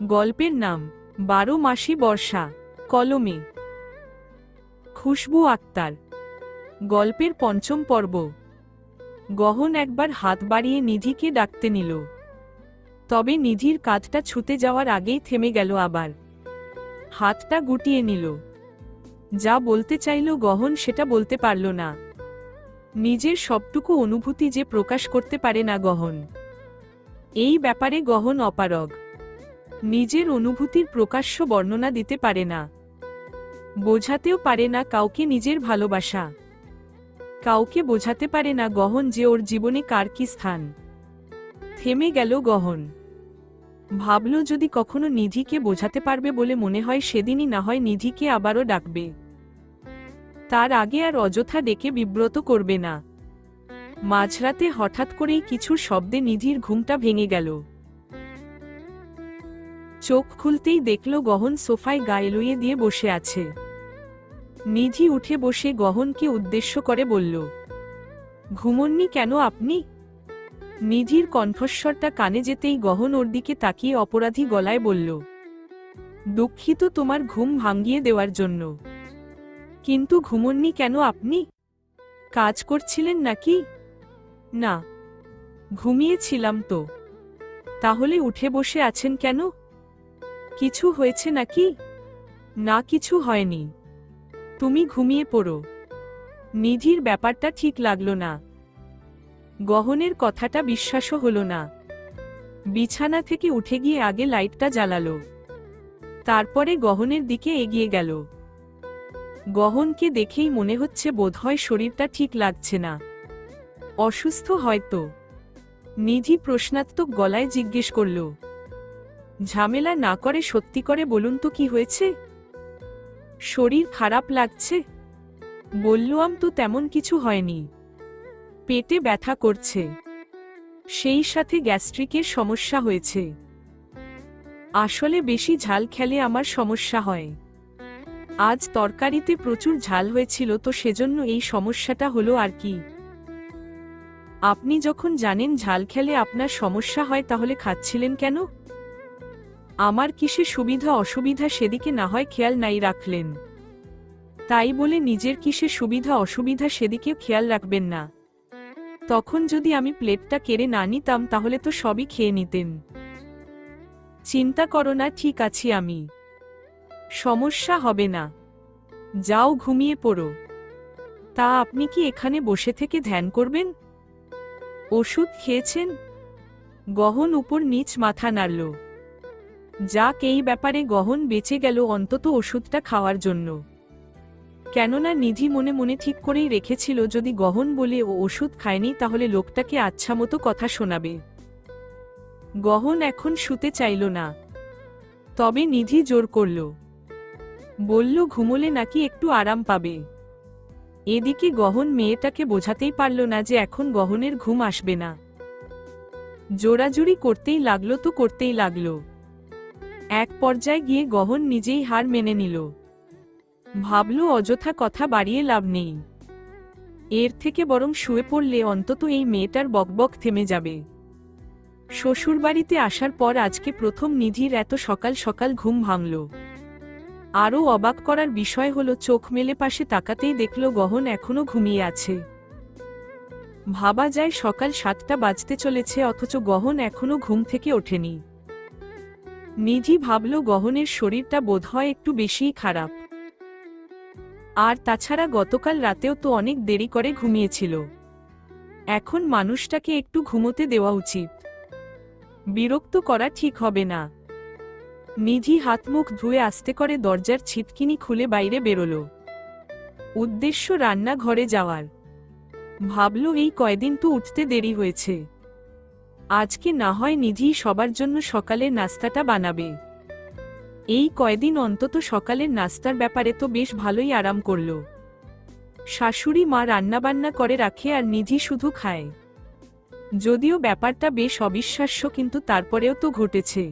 গল্পের নাম 12 মাসি বর্ষা। কলমে খুশবু আক্তার। গল্পের পঞ্চম পর্ব। গহন একবার হাত বাড়িয়ে নিধিকে ডাকতে নিল, তবে নিধির কাঁধটা ছুতে যাওয়ার আগেই থেমে গেল। আবার হাতটা গুটিয়ে নিল। যা বলতে চাইল গহন সেটা বলতে পারল না। নিজের সবটুকু অনুভূতি যে প্রকাশ করতে পারে না গহন, এই ব্যাপারে গহন অপারগ। নিজের অনুভূতির প্রকাশ্য বর্ণনা দিতে পারে না, বোঝাতেও পারে না কাউকে নিজের ভালোবাসা। কাউকে বোঝাতে পারে না গহন যে ওর জীবনে কার কি স্থান। থেমে গেল গহন। ভাবল যদি কখনো নিধিকে বোঝাতে পারবে বলে মনে হয় সেদিনই না হয় নিধিকে আবারও ডাকবে। তার আগে আর অযথা ডেকে বিব্রত করবে না। মাঝরাতে হঠাৎ করেই কিছু শব্দে নিধির ঘুমটা ভেঙে গেল। চোখ খুলতেই দেখল গহন সোফায় গায়ে লুইয়ে দিয়ে বসে আছে। নিধি উঠে বসে গহনকে উদ্দেশ্য করে বলল, ঘুমননি কেন আপনি? নিধির কণ্ঠস্বরটা কানে যেতেই গহন ওর দিকে তাকিয়ে অপরাধী গলায় বলল, দুঃখিত তোমার ঘুম ভাঙিয়ে দেওয়ার জন্য, কিন্তু ঘুমননি কেন আপনি? কাজ করছিলেন নাকি? না, ঘুমিয়েছিলাম তো। তাহলে উঠে বসে আছেন কেন? কিছু হয়েছে নাকি? না, কিছু হয়নি, তুমি ঘুমিয়ে পড়ো। নিধির ব্যাপারটা ঠিক লাগলো না। গহনের কথাটা বিশ্বাসও হলো না। বিছানা থেকে উঠে গিয়ে আগে লাইটটা জ্বালালো, তারপরে গহনের দিকে এগিয়ে গেল। গহনকে দেখেই মনে হচ্ছে বোধহয় শরীরটা ঠিক লাগছে না, অসুস্থ হয়তো। নিধি প্রশ্নাত্মক গলায় জিজ্ঞেস করল, ঝামেলা না করে সত্যি করে বলুন তো কি হয়েছে? শরীর খারাপ লাগছে? বললাম তো তেমন কিছু হয়নি, পেটে ব্যথা করছে, সেই সাথে গ্যাস্ট্রিকের সমস্যা হয়েছে। আসলে বেশি ঝাল খেলে আমার সমস্যা হয়। আজ তরকারিতে প্রচুর ঝাল হয়েছিল তো সেজন্য এই সমস্যাটা হলো আর কি। আপনি যখন জানেন ঝাল খেলে আপনার সমস্যা হয় তাহলে খাচ্ছিলেন কেন? আমার কিসে সুবিধা অসুবিধা সেদিকে না হয় খেয়াল নাই রাখলেন, তাই বলে নিজের কিসে সুবিধা অসুবিধা সেদিকেও খেয়াল রাখবেন না। তখন যদি আমি প্লেটটা কেড়ে না নিতাম তাহলে তো সবই খেয়ে নিতেন। চিন্তা করো না, ঠিক আছি আমি, সমস্যা হবে না। যাও ঘুমিয়ে পড়ো। তা আপনি কি এখানে বসে থেকে ধ্যান করবেন? ওষুধ খেয়েছেন? গহন উপর নিচ মাথা নাড়ল। যাক, এই ব্যাপারে গহন বেঁচে গেল অন্তত ওষুধটা খাওয়ার জন্য। কেননা নিধি মনে মনে ঠিক করেই রেখেছিল যদি গহন বলে ও ওষুধ খায়নি তাহলে লোকটাকে আচ্ছামতো কথা শোনাবে। গহন এখন শুতে চাইল না, তবে নিধি জোর করল, বলল ঘুমোলে নাকি একটু আরাম পাবে। এদিকে গহন মেয়েটাকে বোঝাতেই পারল না যে এখন গহনের ঘুম আসবে না। জোরাজুরি করতেই লাগলো তো করতেই লাগলো। এক পর্যায়ে গিয়ে গহন নিজেই হার মেনে নিল। ভাবল অযথা কথা বাড়িয়ে লাভ নেই, এর থেকে বরং শুয়ে পড়লে অন্তত এই মেয়েটার বকবক থেমে যাবে। শ্বশুরবাড়িতে আসার পর আজকে প্রথম নিধির এত সকাল সকাল ঘুম ভাঙল। আরও অবাক করার বিষয় হলো চোখ মেলে পাশে তাকাতেই দেখল গহন এখনো ঘুমিয়ে আছে। ভাবা যায় সকাল 7টা বাজতে চলেছে অথচ গহন এখনো ঘুম থেকে ওঠেনি। নিধি ভাবল গহনের শরীরটা বোধহয় একটু বেশিই খারাপ। আর তাছাড়া গতকাল রাতেও তো অনেক দেরি করে ঘুমিয়েছিল। এখন মানুষটাকে একটু ঘুমোতে দেওয়া উচিত, বিরক্ত করা ঠিক হবে না। নিধি হাত মুখ ধুয়ে আস্তে করে দরজার ছিটকিনি খুলে বাইরে বেরোল। উদ্দেশ্য রান্নাঘরে যাওয়ার। ভাবল এই কয়দিন তো উঠতে দেরি হয়েছে, আজকে না হয় নিধি সবার জন্য সকালের নাস্তাটা বানাবে। এই কয়দিন অন্তত সকালের নাস্তার ব্যাপারে তো বেশ ভালোই আরাম করল। শাশুড়ি মা রান্নাবান্না করে রাখে আর নিধি শুধু খায়। যদিও ব্যাপারটা বেশ অবিশ্বাস্য কিন্তু তারপরেও তো ঘটেছে।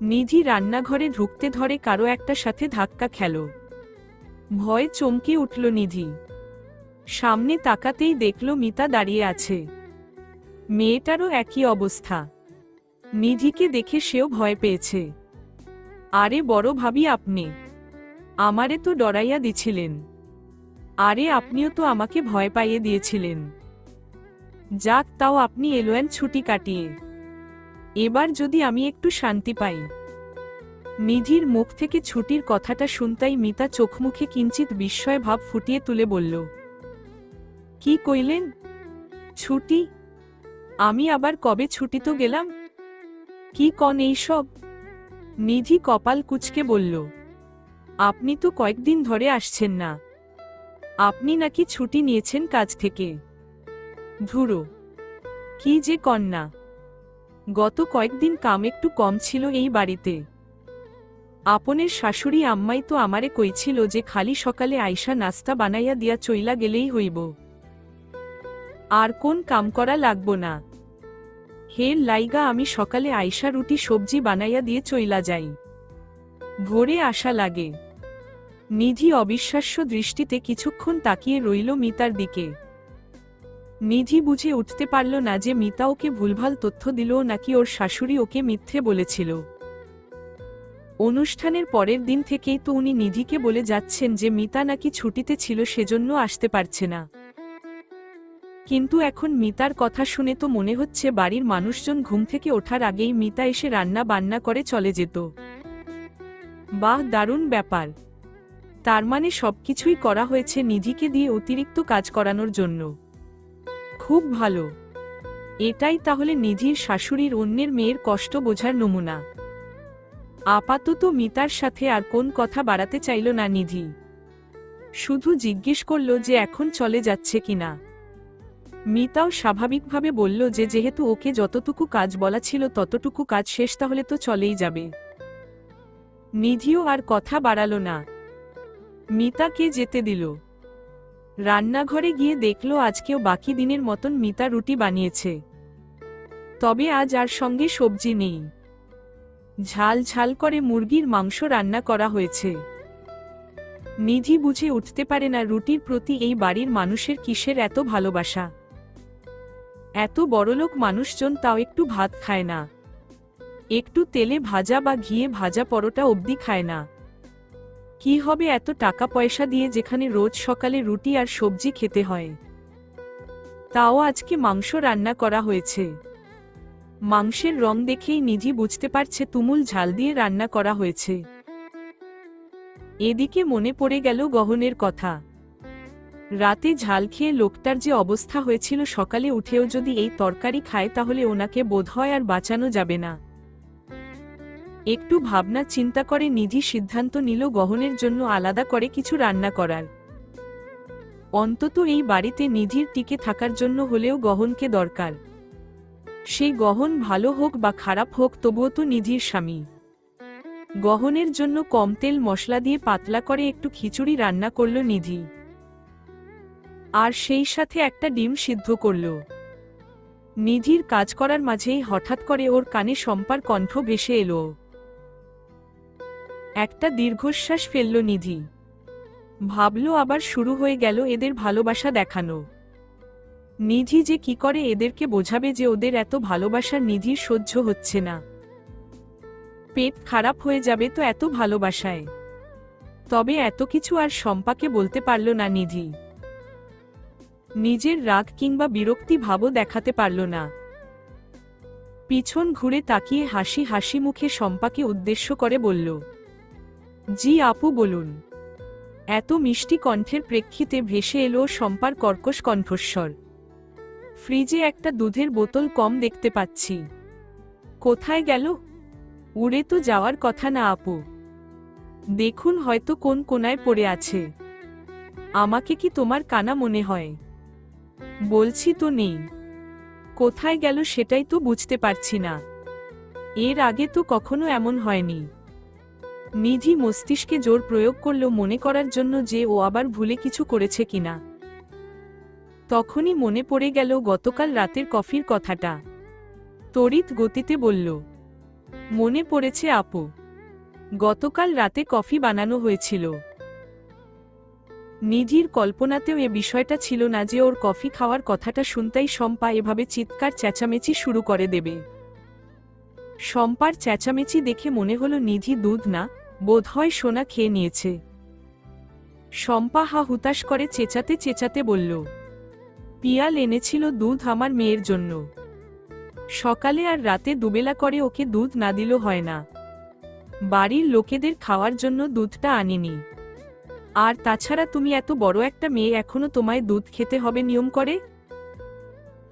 নিধি রান্নাঘরে ঢুকতে ধরে কারো একটা সাথে ধাক্কা খেল। ভয়ে চমকে উঠল নিধি। সামনে তাকাতেই দেখল মিতা দাঁড়িয়ে আছে। মেয়েটারও একই অবস্থা। নিধিকে দেখে সেও ভয় পেয়েছে। আরে বড় ভাবি, আপনি আমারে তো ডরাইয়া দিছিলেন। আরে আপনিও তো আমাকে ভয় পাইয়ে দিয়েছিলেন। যাক, তাও আপনি এলোয়েন ছুটি কাটিয়ে। এবার যদি আমি একটু শান্তি পাই। নিধির মুখ থেকে ছুটির কথাটা শুনতাই মিতা চোখমুখে কিঞ্চিত বিস্ময় ভাব ফুটিয়ে তুলে বলল, কি কইলেন? ছুটি? আমি আবার কবে ছুটিতে গেলাম? কি কন এইসব? নিধি কপাল কুঁচকে বলল, আপনি তো কয়েকদিন ধরে আসছেন না। আপনি নাকি ছুটি নিয়েছেন কাজ থেকে। ধুরো, কি যে কন্যা। গত কয়েকদিন কাম একটু কম ছিল এই বাড়িতে। আপনের শাশুড়ি আম্মাই তো আমারে কইছিল যে খালি সকালে আইসা নাস্তা বানাইয়া দিয়া চইলা গেলেই হইব, আর কোন কাম করা লাগবো না। হের লাইগা আমি সকালে আইসা রুটি সবজি বানাইয়া দিয়ে চইলা যাই। ভোরে আসা লাগে। নিধি অবিশ্বাস্য দৃষ্টিতে কিছুক্ষণ তাকিয়ে রইল মিতার দিকে। নিধি বুঝে উঠতে পারল না যে মিতা ওকে ভুলভাল তথ্য দিল নাকি ওর শাশুড়ি ওকে মিথ্যে বলেছিল। অনুষ্ঠানের পরের দিন থেকেই তো উনি নিধিকে বলে যাচ্ছেন যে মিতা নাকি ছুটিতে ছিল, সেজন্য আসতে পারছে না। কিন্তু এখন মিতার কথা শুনে তো মনে হচ্ছে বাড়ির মানুষজন ঘুম থেকে ওঠার আগেই মিতা এসে রান্না বান্না করে চলে যেত। বাহ, দারুণ ব্যাপার। তার মানে সবকিছুই করা হয়েছে নিধিকে দিয়ে অতিরিক্ত কাজ করানোর জন্য। খুব ভালো। এটাই তাহলে নিধির শাশুড়ির অন্যের মেয়ের কষ্ট বোঝার নমুনা। আপাতত মিতার সাথে আর কোন কথা বাড়াতে চাইল না নিধি। শুধু জিজ্ঞেস করল যে এখন চলে যাচ্ছে কিনা। মিতাও স্বাভাবিকভাবে বলল যে যেহেতু ওকে যতটুকু কাজ বলা ছিল ততটুকু কাজ শেষ, তাহলে তো চলেই যাবে। নিধিও আর কথা বাড়াল না। মিতাকে যেতে দিল। রান্নাঘরে গিয়ে দেখল আজকেও বাকি দিনের মতন মিতা রুটি বানিয়েছে, তবে আজ আর সঙ্গে সবজি নেই। ঝাল ঝাল করে মুরগির মাংস রান্না করা হয়েছে। নিধি বুঝে উঠতে পারে না রুটির প্রতি এই বাড়ির মানুষের কিসের এত ভালোবাসা। এত বড়লোক মানুষজন তাও একটু ভাত খায় না, একটু তেলে ভাজা বা ঘিয়ে ভাজা পরোটা অবধি খায় না। কি হবে এত টাকা পয়সা দিয়ে যেখানে রোজ সকালে রুটি আর সবজি খেতে হয়? তাও আজকে মাংস রান্না করা হয়েছে। মাংসের রং দেখেই নিধি বুঝতে পারছে তুমুল ঝাল দিয়ে রান্না করা হয়েছে। এদিকে মনে পড়ে গেল গহনের কথা। রাতে ঝাল খেয়ে লোকটার যে অবস্থা হয়েছিল, সকালে উঠেও যদি এই তরকারি খায় তাহলে ওনাকে বোধহয় আর বাঁচানো যাবে না। একটু ভাবনা চিন্তা করে নিধি সিদ্ধান্ত নিল গহনের জন্য আলাদা করে কিছু রান্না করার। অন্তত এই বাড়িতে নিধির টিকে থাকার জন্য হলেও গহনকে দরকার। সেই গহন ভালো হোক বা খারাপ হোক, তবুও তো নিধির স্বামী। গহনের জন্য কম তেল মশলা দিয়ে পাতলা করে একটু খিচুড়ি রান্না করল নিধি, আর সেই সাথে একটা ডিম সিদ্ধ করল। নিধির কাজ করার মাঝেই হঠাৎ করে ওর কানে শম্পার কণ্ঠ ভেসে এলো। একটা দীর্ঘশ্বাস ফেলল নিধি। ভাবল আবার শুরু হয়ে গেল এদের ভালোবাসা দেখানো। নিধি যে কি করে এদেরকে বোঝাবে যে ওদের এত ভালোবাসার নিধির সহ্য হচ্ছে না। পেট খারাপ হয়ে যাবে তো এত ভালোবাসায়। তবে এত কিছু আর শম্পাকে বলতে পারল না নিধি। নিজের রাগ কিংবা বিরক্তি ভাবও দেখাতে পারল না। পিছন ঘুরে তাকিয়ে হাসি হাসি মুখে শম্পাকে উদ্দেশ্য করে বলল, জি আপু বলুন। এত মিষ্টি কণ্ঠের প্রেক্ষিতে ভেসে এলো শম্পার কর্কশ কণ্ঠস্বর। ফ্রিজে একটা দুধের বোতল কম দেখতে পাচ্ছি। কোথায় গেল? উড়ে তো যাওয়ার কথা না আপু। দেখুন হয়তো কোন কোনায় পড়ে আছে। আমাকে কি তোমার কানা মনে হয়? বলছি তো নেই। কোথায় গেল সেটাই তো বুঝতে পারছি না। এর আগে তো কখনো এমন হয়নি। নিধি মস্তিষ্কে জোর প্রয়োগ করল মনে করার জন্য যে ও আবার ভুলে কিছু করেছে কিনা। তখনই মনে পড়ে গেল গতকাল রাতের কফির কথাটা। তড়িৎ গতিতে বলল, মনে পড়েছে আপু, গতকাল রাতে কফি বানানো হয়েছিল। নিধির কল্পনাতেও এ বিষয়টা ছিল না যে ওর কফি খাওয়ার কথাটা শুনতেই শম্পা এভাবে চিৎকার চেঁচামেচি শুরু করে দেবে। শম্পার চেঁচামেচি দেখে মনে হলো নিধি দুধ না, বোধহয় সোনা খেয়ে নিয়েছে। শম্পা হা হুতাশ করে চেঁচাতে চেঁচাতে বলল, পিয়াল এনেছিল দুধ আমার মেয়ের জন্য। সকালে আর রাতে দুবেলা করে ওকে দুধ না দিল হয় না। বাড়ির লোকেদের খাওয়ার জন্য দুধটা আনিনি। আর তাছাড়া তুমি এত বড় একটা মেয়ে, এখনো তোমায় দুধ খেতে হবে নিয়ম করে?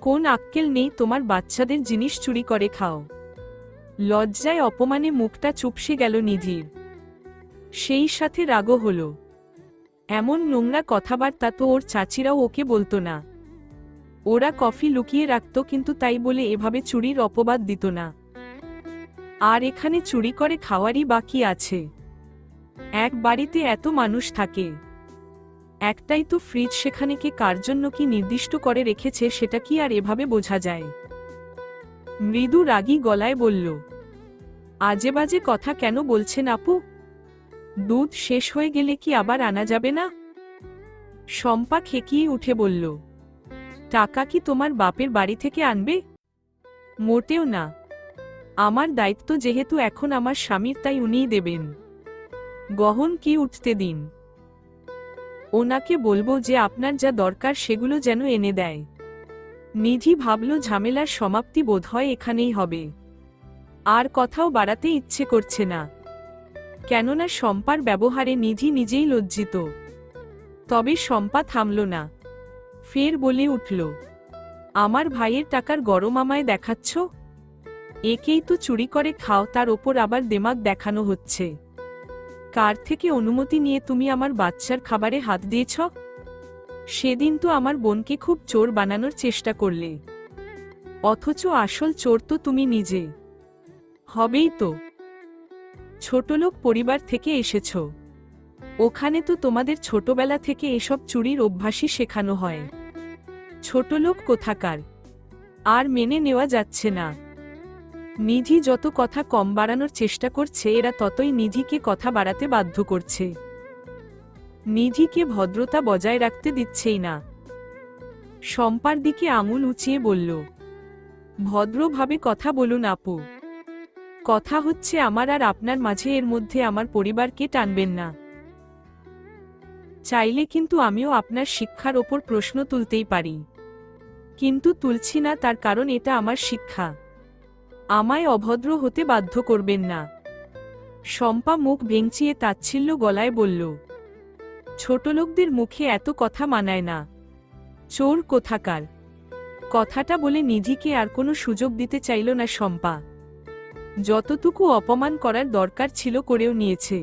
কোন আক্কেল নেই তোমার বাচ্চাদের জিনিস চুরি করে খাও? লজ্জায় অপমানে মুখটা চুপসে গেল নিধির। সেই সাথে রাগও হল। এমন নোংরা কথাবার্তা তো ওর চাচিরাও ওকে বলতো না। ওরা কফি লুকিয়ে রাখত, কিন্তু তাই বলে এভাবে চুরির অপবাদ দিত না। আর এখানে চুরি করে খাওয়ারই বাকি আছে? এক বাড়িতে এত মানুষ থাকে, একটাই তো ফ্রিজ, সেখানে কে কার জন্য কি নির্দিষ্ট করে রেখেছে সেটা কি আর এভাবে বোঝা যায়? মৃদু রাগী গলায় বলল, আজে বাজে কথা কেন বলছেন আপু? দুধ শেষ হয়ে গেলে কি আবার আনা যাবে না? শম্পা খেকিয়ে উঠে বলল, টাকা কি তোমার বাপের বাড়ি থেকে আনবে? মোটেও না। আমার দায়িত্ব যেহেতু এখন আমার স্বামীর, তাই উনিই দেবেন। গহন কি উঠতে দিন, ওনাকে বলবো যে আপনার যা দরকার সেগুলো যেন এনে দেয়। নিধি ভাবল ঝামেলার সমাপ্তি বোধহয় এখানেই হবে। আর কথাও বাড়াতে ইচ্ছে করছে না, কেননা শম্পার ব্যবহারে নিধি নিজেই লজ্জিত। তবে শম্পা থামল না, ফের বলে উঠল, আমার ভাইয়ের টাকার গরম আমায় দেখাচ্ছ? একেই তো চুরি করে খাও, তার ওপর আবার দেমাগ দেখানো হচ্ছে। কার থেকে অনুমতি নিয়ে তুমি আমার বাচ্চার খাবারে হাত দিয়েছ? সেদিন তো আমার বোনকে খুব চোর বানানোর চেষ্টা করলে, অথচ আসল চোর তো তুমি নিজে। হবেই তো, ছোটলোক পরিবার থেকে এসেছ, ওখানে তো তোমাদের ছোটবেলা থেকে এসব চুরির অভ্যাসই শেখানো হয়। ছোটলোক কোথাকার, আর মেনে নেওয়া যাচ্ছে না। নিধি যত কথা কম বাড়ানোর চেষ্টা করছে, এরা ততই নিধিকে কথা বাড়াতে বাধ্য করছে। নিধিকে ভদ্রতা বজায় রাখতে দিচ্ছেই না। শম্পার দিকে আঙুল উঁচিয়ে বলল, ভদ্রভাবে কথা বলুন আপু। কথা হচ্ছে আমার আর আপনার মাঝে, এর মধ্যে আমার পরিবারকে টানবেন না। চাইলে কিন্তু আমিও আপনার শিক্ষার ওপর প্রশ্ন তুলতেই পারি, কিন্তু তুলছি না, তার কারণ এটা আমার শিক্ষা। আমায় অভদ্র হতে বাধ্য করবেন না। শম্পা মুখ ভেঙচিয়ে তাচ্ছিল্য গলায় বলল, ছোটলোকদের মুখে এত কথা মানায় না, চোর কোথাকার। কথাটা বলে নিধিকে আর কোনো সুযোগ দিতে চাইল না শম্পা। যতটুকু অপমান করার দরকার ছিল করেও নিয়েছে।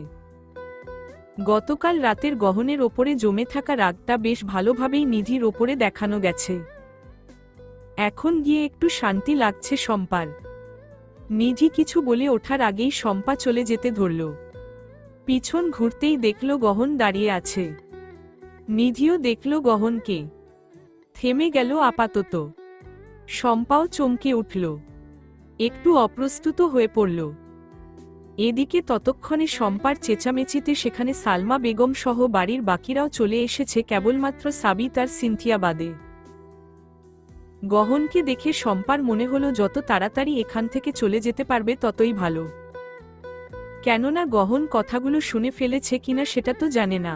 গতকাল রাতের গহনের ওপরে জমে থাকা রাগটা বেশ ভালোভাবেই নিধির ওপরে দেখানো গেছে। এখন গিয়ে একটু শান্তি লাগছে শম্পার। নিধি কিছু বলে ওঠার আগেই শম্পা চলে যেতে ধরল। পিছন ঘুরতেই দেখল গহন দাঁড়িয়ে আছে। নিধিও দেখল গহনকে, থেমে গেল আপাতত। শম্পাও চমকে উঠল, একটু অপ্রস্তুত হয়ে পড়ল। এদিকে ততক্ষণে শম্পার চেঁচামেচিতে সেখানে সালমা বেগম সহ বাড়ির বাকিরাও চলে এসেছে, কেবলমাত্র সাবিত আর সিনথিয়া বাদে। গহনকে দেখে শম্পার মনে হলো যত তাড়াতাড়ি এখান থেকে চলে যেতে পারবে ততই ভালো। কেননা গহন কথাগুলো শুনে ফেলেছে কিনা সেটা তো জানে না।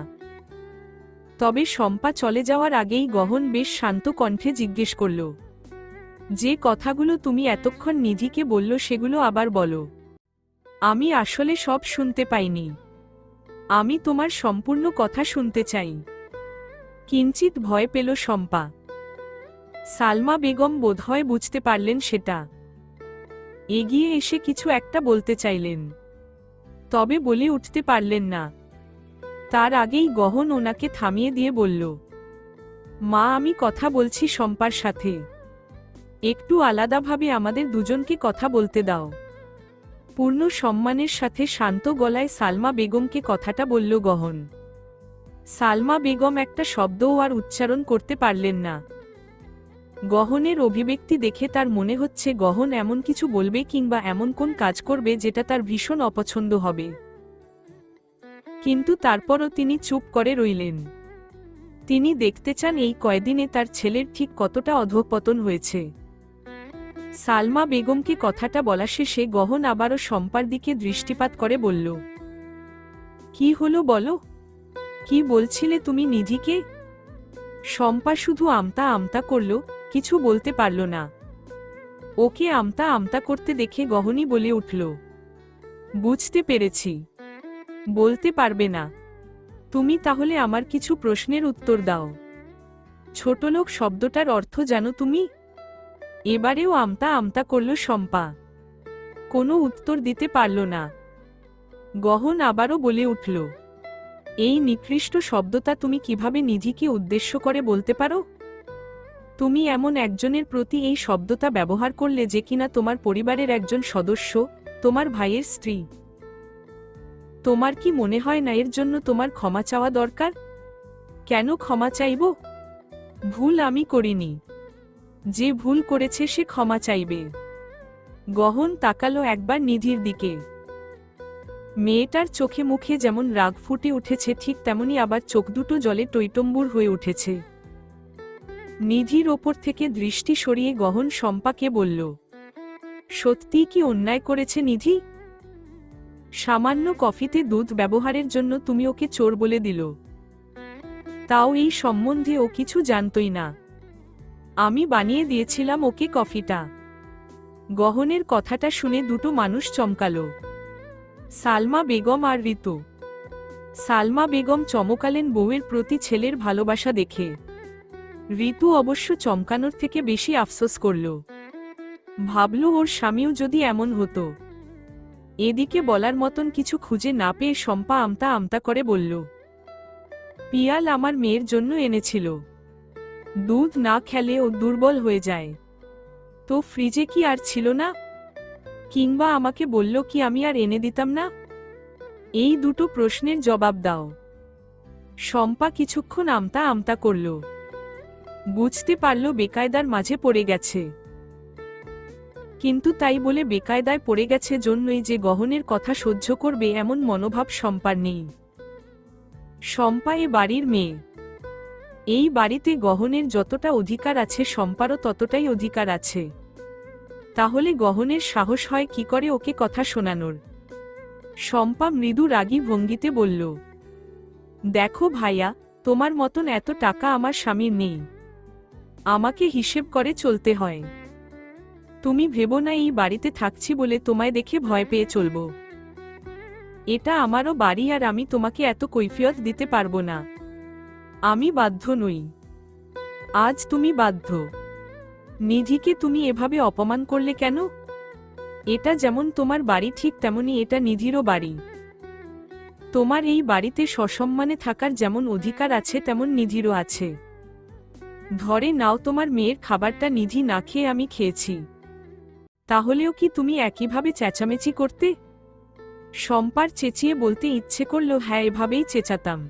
তবে শম্পা চলে যাওয়ার আগেই গহন বেশ শান্ত কণ্ঠে জিজ্ঞেস করল, যে কথাগুলো তুমি এতক্ষণ নিধিকে বলল সেগুলো আবার বলো। আমি আসলে সব শুনতে পাইনি, আমি তোমার সম্পূর্ণ কথা শুনতে চাই। কিঞ্চিত ভয় পেল শম্পা। সালমা বেগম বোধহয় বুঝতে পারলেন সেটা। এগিয়ে এসে কিছু একটা বলতে চাইলেন, তবে বলে উঠতে পারলেন না। তার আগেই গহন ওনাকে থামিয়ে দিয়ে বলল, মা আমি কথা বলছি শম্পার সাথে, একটু আলাদাভাবে আমাদের দুজনকে কথা বলতে দাও। পূর্ণ সম্মানের সাথে শান্ত গলায় সালমা বেগমকে কথাটা বলল গহন। সালমা বেগম একটা শব্দও আর উচ্চারণ করতে পারলেন না। গহনের অভিব্যক্তি দেখে তার মনে হচ্ছে গহন এমন কিছু বলবে কিংবা এমন কোন কাজ করবে যেটা তার ভীষণ অপছন্দ হবে। কিন্তু তারপরও তিনি চুপ করে রইলেন। তিনি দেখতে চান এই কয়দিনে তার ছেলের ঠিক কতটা অধঃপতন হয়েছে। সালমা বেগমকে কথাটা বলা শেষে গহন আবারও শম্পার দিকে দৃষ্টিপাত করে বলল, কি হলো বলো, কি বলছিলে তুমি নিধিকে? শম্পা শুধু আমতা আমতা করল, কিছু বলতে পারল না। ওকে আমতা আমতা করতে দেখে গহনই বলে উঠল, বুঝতে পেরেছি, বলতে পারবে না। তুমি তাহলে আমার কিছু প্রশ্নের উত্তর দাও। ছোটলোক শব্দটার অর্থ জানো তুমি? এবারেও আমতা আমতা করল শম্পা, কোনো উত্তর দিতে পারল না। গহন আবারও বলে উঠল, এই নিকৃষ্ট শব্দটা তুমি কিভাবে নিধিকে উদ্দেশ্য করে বলতে পারো? তুমি এমন একজনের প্রতি এই শব্দটা ব্যবহার করলে যে কিনা তোমার পরিবারের একজন সদস্য, তোমার ভাইয়ের স্ত্রী। তোমার কি মনে হয় না এর জন্য তোমার ক্ষমা চাওয়া দরকার? কেন ক্ষমা চাইব? ভুল আমি করিনি, যে ভুল করেছে সে ক্ষমা চাইবে। গহন তাকালো একবার নিধির দিকে। মেয়েটার চোখে মুখে যেমন রাগ ফুটে উঠেছে ঠিক তেমনি আবার চোখ দুটো জলে টইটম্বুর হয়ে উঠেছে। নিধির ওপর থেকে দৃষ্টি সরিয়ে গহন শম্পাকে বলল, সত্যিই কি অন্যায় করেছে নিধি? সামান্য কফিতে দুধ ব্যবহারের জন্য তুমি ওকে চোর বলে দিল, তাও এই সম্বন্ধে ও কিছু জানতই না। আমি বানিয়ে দিয়েছিলাম ওকে কফিটা। গহনের কথাটা শুনে দুটো মানুষ চমকালো, সালমা বেগম আর ঋতু। সালমা বেগম চমকালেন বউয়ের প্রতি ছেলের ভালোবাসা দেখে। ঋতু অবশ্য চমকানোর থেকে বেশি আফসোস করল, ভাবল ওর স্বামীও যদি এমন হতো। এদিকে বলার মতন কিছু খুঁজে না পেয়ে শম্পা আমতা আমতা করে বলল, পিয়াল আমার মেয়ের জন্য এনেছিল, দুধ না খেলে ও দুর্বল হয়ে যায়। তো ফ্রিজে কি আর ছিল না? কিংবা আমাকে বলল কি আমি আর এনে দিতাম না? এই দুটো প্রশ্নের জবাব দাও। শম্পা কিছুক্ষণ আমতা আমতা করল, বুঝতে পারল বেকায়দার মাঝে পড়ে গেছে। কিন্তু তাই বলে বেকায়দায় পড়ে গেছে জন্যই যে গহনের কথা সহ্য করবে এমন মনোভাব শম্পার নেই। শম্পা এ বাড়ির মেয়ে, এই বাড়িতে গহনের যতটা অধিকার আছে শম্পারও ততটাই অধিকার আছে। তাহলে গহনের সাহস হয় কি করে ওকে কথা শোনানোর? শম্পা মৃদু রাগী ভঙ্গিতে বলল, দেখো ভাইয়া, তোমার মতন এত টাকা আমার স্বামীর নেই, আমাকে হিসেব করে চলতে হয়। তুমি ভেবো না এই বাড়িতে থাকছি বলে তোমায় দেখে ভয় পেয়ে চলব। এটা আমারও বাড়ি আর আমি তোমাকে এত কৈফিয়ত দিতে পারবো না। আমি বাধ্য নই, আজ তুমি বাধ্য। নিধিকে তুমি এভাবে অপমান করলে কেন? এটা যেমন তোমার বাড়ি ঠিক তেমনি এটা নিধিরও বাড়ি। তোমার এই বাড়িতে সসম্মানে থাকার যেমন অধিকার আছে তেমন নিধিরও আছে। ধরে নাও তোমার মেয়ের খাবারটা নিধি না খেয়ে আমি খেয়েছি, তাহলেও কি তুমি একইভাবে চেঁচামেচি করতে? শম্পার চেঁচিয়ে বলতে ইচ্ছে করল হ্যাঁ এভাবেই চেঁচাতাম,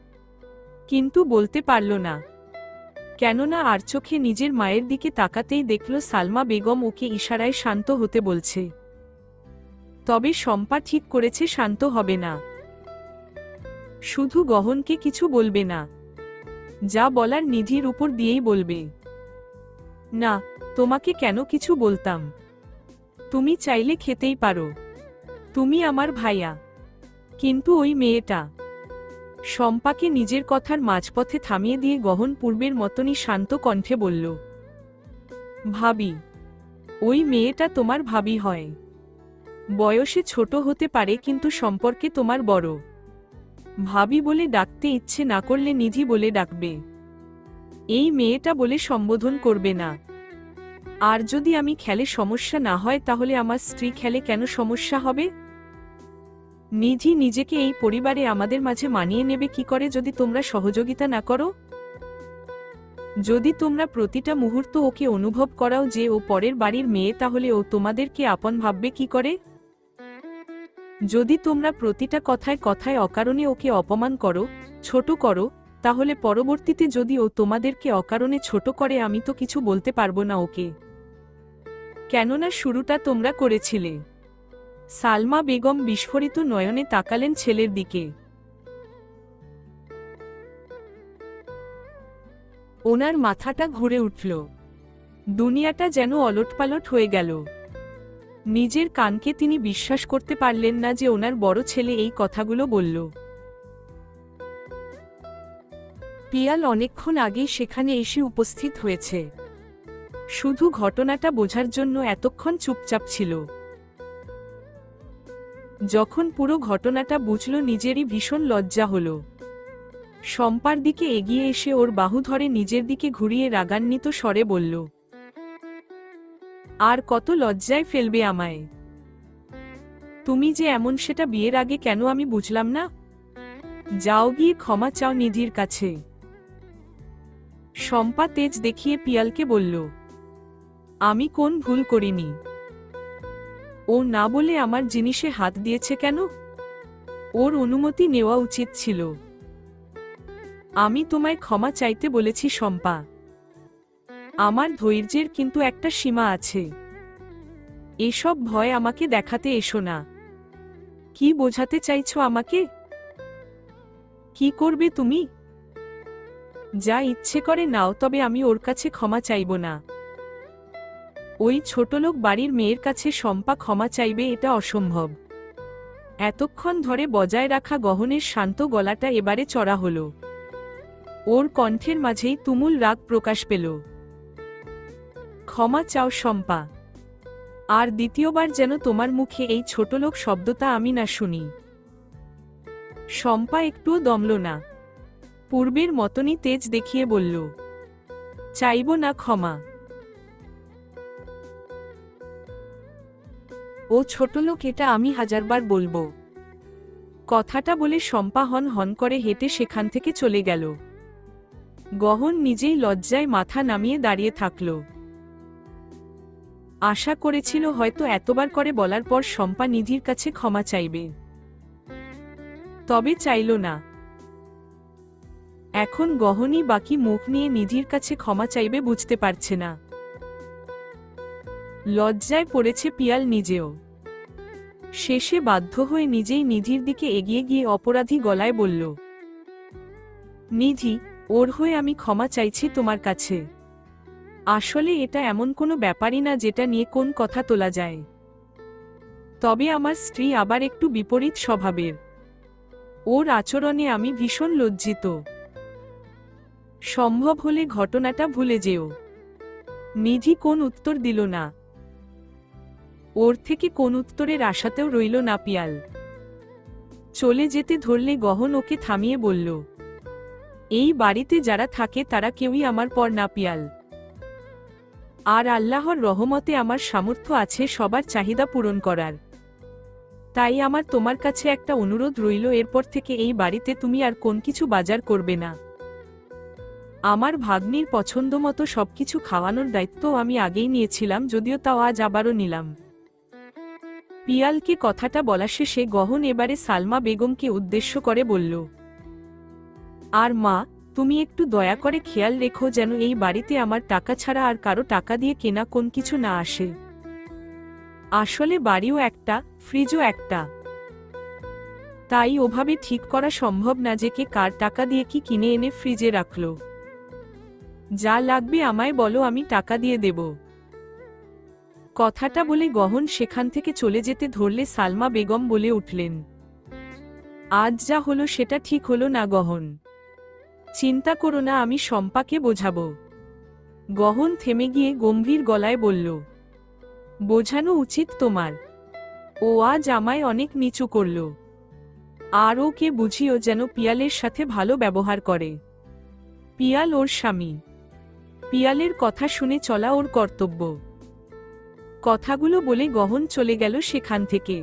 কিন্তু বলতে পারল না। কেননা আর চোখে নিজের মায়ের দিকে তাকাতেই দেখল সালমা বেগম ওকে ইশারায় শান্ত হতে বলছে। তবে শম্পা ঠিক করেছে শান্ত হবে না। শুধু গহনকে কিছু বলবে না, যা বলার নিধির উপর দিয়েই বলবে। না, তোমাকে কেন কিছু বলতাম? তুমি চাইলে খেতেই পারো, তুমি আমার ভাইয়া। কিন্তু ওই মেয়েটা। শম্পাকে নিজের কথার মাঝপথে থামিয়ে দিয়ে গহন পূর্বের মতনই শান্ত কণ্ঠে বলল, ভাবি, ওই মেয়েটা তোমার ভাবি হয়। বয়সে ছোট হতে পারে কিন্তু সম্পর্কে তোমার বড়। ভাবি বলে ডাকতে ইচ্ছে না করলে নিধি বলে ডাকবে, এই মেয়েটা বলে সম্বোধন করবে না। আর যদি আমি খেলে সমস্যা না হয় তাহলে আমার স্ত্রী খেলে কেন সমস্যা হবে? নিধি নিজেকে এই পরিবারে আমাদের মাঝে মানিয়ে নেবে কি করে যদি তোমরা সহযোগিতা না করো? যদি তোমরা প্রতিটা মুহূর্ত ওকে অনুভব করাও যে ও পরের বাড়ির মেয়ে তাহলে ও তোমাদেরকে আপন ভাববে কি করে? যদি তোমরা প্রতিটা কথায় কথায় অকারণে ওকে অপমান করো, ছোট করো, তাহলে পরবর্তীতে যদি ও তোমাদেরকে অকারণে ছোট করে আমি তো কিছু বলতে পারবো না ওকে। কেননা শুরুটা তোমরা করেছিলে। সালমা বেগম বিস্ফোরিত নয়নে তাকালেন ছেলের দিকে। ওনার মাথাটা ঘুরে উঠল। দুনিয়াটা যেন ওলটপালট হয়ে গেল। নিজের কানকে তিনি বিশ্বাস করতে পারলেন না যে ওনার বড় ছেলে এই কথাগুলো বলল। পিয়াল অনেকক্ষণ আগেই সেখানে এসে উপস্থিত হয়েছে, শুধু ঘটনাটা বোঝার জন্য এতক্ষণ চুপচাপ ছিল। যখন পুরো ঘটনাটা বুঝল নিজেরই ভীষণ লজ্জা হল। শম্পার দিকে এগিয়ে এসে ওর বাহু ধরে নিজের দিকে ঘুরিয়ে রাগান্বিত স্বরে বলল, আর কত লজ্জায় ফেলবে আমায়? তুমি যে এমন সেটা বিয়ের আগে কেন আমি বুঝলাম না? যাও গিয়ে ক্ষমা চাও নিধির কাছে। শম্পা তেজ দেখিয়ে পিয়ালকে বলল, আমি কোন ভুল করিনি? ও না বলে আমার জিনিসে হাত দিয়েছে কেন? ওর অনুমতি নেওয়া উচিত ছিল। আমি তোমায় ক্ষমা চাইতে বলেছি শম্পা। আমার ধৈর্যের কিন্তু একটা সীমা আছে। এসব ভয় আমাকে দেখাতে এসো না। কি বোঝাতে চাইছো আমাকে? কি করবে তুমি? যা ইচ্ছে করে নাও, তবে আমি ওর কাছে ক্ষমা চাইব না। ওই ছোটলোক বাড়ির মেয়ের কাছে শম্পা ক্ষমা চাইবে, এটা অসম্ভব। এতক্ষণ ধরে বজায় রাখা গহনের শান্ত গলাটা এবারে চড়া হল। ওর কণ্ঠের মাঝেই তুমুল রাগ প্রকাশ পেল। ক্ষমা চাও শম্পা, আর দ্বিতীয়বার যেন তোমার মুখে এই ছোটলোক শব্দটা আমি না শুনি। শম্পা একটুও দমল না, পূর্বের মতনই তেজ দেখিয়ে বলল, চাইব না ক্ষমা। ও ছোটলোক, এটা আমি হাজারবার বলবো। কথাটা বলে শম্পা হন হন করে হেঁটে সেখান থেকে চলে গেল। গহন নিজেই লজ্জায় মাথা নামিয়ে দাঁড়িয়ে থাকল। আশা করেছিল হয়তো এতবার করে বলার পর শম্পা নিধির কাছে ক্ষমা চাইবে, তবে চাইল না। এখন গহনই বাকি মুখ নিয়ে নিধির কাছে ক্ষমা চাইবে বুঝতে পারছে না। লজ্জায় পড়েছে পিয়াল নিজেও। শেষে বাধ্য হয়ে নিজেই নিধির দিকে এগিয়ে গিয়ে অপরাধী গলায় বলল, নিধি, ওর হয়ে আমি ক্ষমা চাইছি তোমার কাছে। আসলে এটা এমন কোনো ব্যাপারই না যেটা নিয়ে কোন কথা তোলা যায়। তবে আমার স্ত্রী আবার একটু বিপরীত স্বভাবের। ওর আচরণে আমি ভীষণ লজ্জিত। সম্ভব হলে ঘটনাটা ভুলে যেও। নিধি কোন উত্তর দিল না। ওর থেকে কোন উত্তরের আশাতেও রইল না পিয়াল। চলে যেতে ধরলে গহন ওকে থামিয়ে বলল, এই বাড়িতে যারা থাকে তারা কেউই আমার পর না পিয়াল। আর আল্লাহর রহমতে আমার সামর্থ্য আছে সবার চাহিদা পূরণ করার। তাই আমার তোমার কাছে একটা অনুরোধ রইল, এরপর থেকে এই বাড়িতে তুমি আর কোন কিছু বাজার করবে না। আমার ভাগ্নির পছন্দমতো সবকিছু খাওয়ানোর দায়িত্ব আমি আগেই নিয়েছিলাম, যদিও তাও আজ আবারও নিলাম। পিয়ালকে কথাটা বলা শেষে গহন এবারে সালমা বেগমকে উদ্দেশ্য করে বলল, আর মা, তুমি একটু দয়া করে খেয়াল রেখো যেন এই বাড়িতে আমার টাকা ছাড়া আর কারো টাকা দিয়ে কেনা কোন কিছু না আসে। আসলে বাড়িও একটা, ফ্রিজও একটা, তাই ওভাবে ঠিক করা সম্ভব না যে কে কার টাকা দিয়ে কি কিনে এনে ফ্রিজে রাখল। যা লাগবে আমায় বলো, আমি টাকা দিয়ে দেব। কথাটা বলে গহন সেখান থেকে চলে যেতে ধরলে সালমা বেগম বলে উঠলেন, আজ যা হলো সেটা ঠিক হলো না গহন। চিন্তা করো না, আমি শম্পাকে বোঝাবো। গহন থেমে গিয়ে গম্ভীর গলায় বলল, বোঝানো উচিত তোমার। ও আজ আমায় অনেক নিচু করল। আর ওকে বুঝিও যেন পিয়ালের সাথে ভালো ব্যবহার করে। পিয়াল ওর স্বামী, পিয়ালের কথা শুনে চলা ওর কর্তব্য। কথাগুলো বলে গহন চলে গেল সেখান থেকে।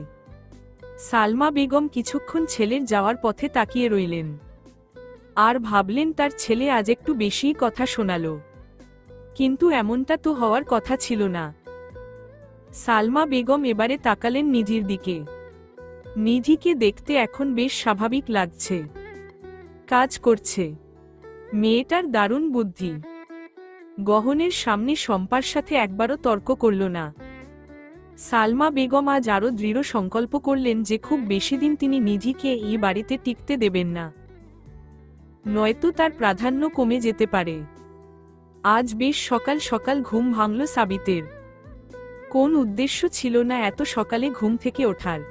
সালমা বেগম কিছুক্ষণ ছেলের যাওয়ার পথে তাকিয়ে রইলেন, আর ভাবলেন তার ছেলে আজ একটু বেশিই কথা শোনাল। কিন্তু এমনটা তো হওয়ার কথা ছিল না। সালমা বেগম এবারে তাকালেন নিধির দিকে। নিধিকে দেখতে এখন বেশ স্বাভাবিক লাগছে, কাজ করছে। মেয়েটার দারুণ বুদ্ধি। গহনের সামনে শম্পার সাথে একবারও তর্ক করল না। সালমা বেগম আজ আরও দৃঢ় সংকল্প করলেন যে খুব বেশি দিন তিনি নিধিকে এই বাড়িতে টিকতে দেবেন না, নয়তো তার প্রাধান্য কমে যেতে পারে। আজ বেশ সকাল সকাল ঘুম ভাঙল সাবিতের। কোন উদ্দেশ্য ছিল না এত সকালে ঘুম থেকে ওঠার,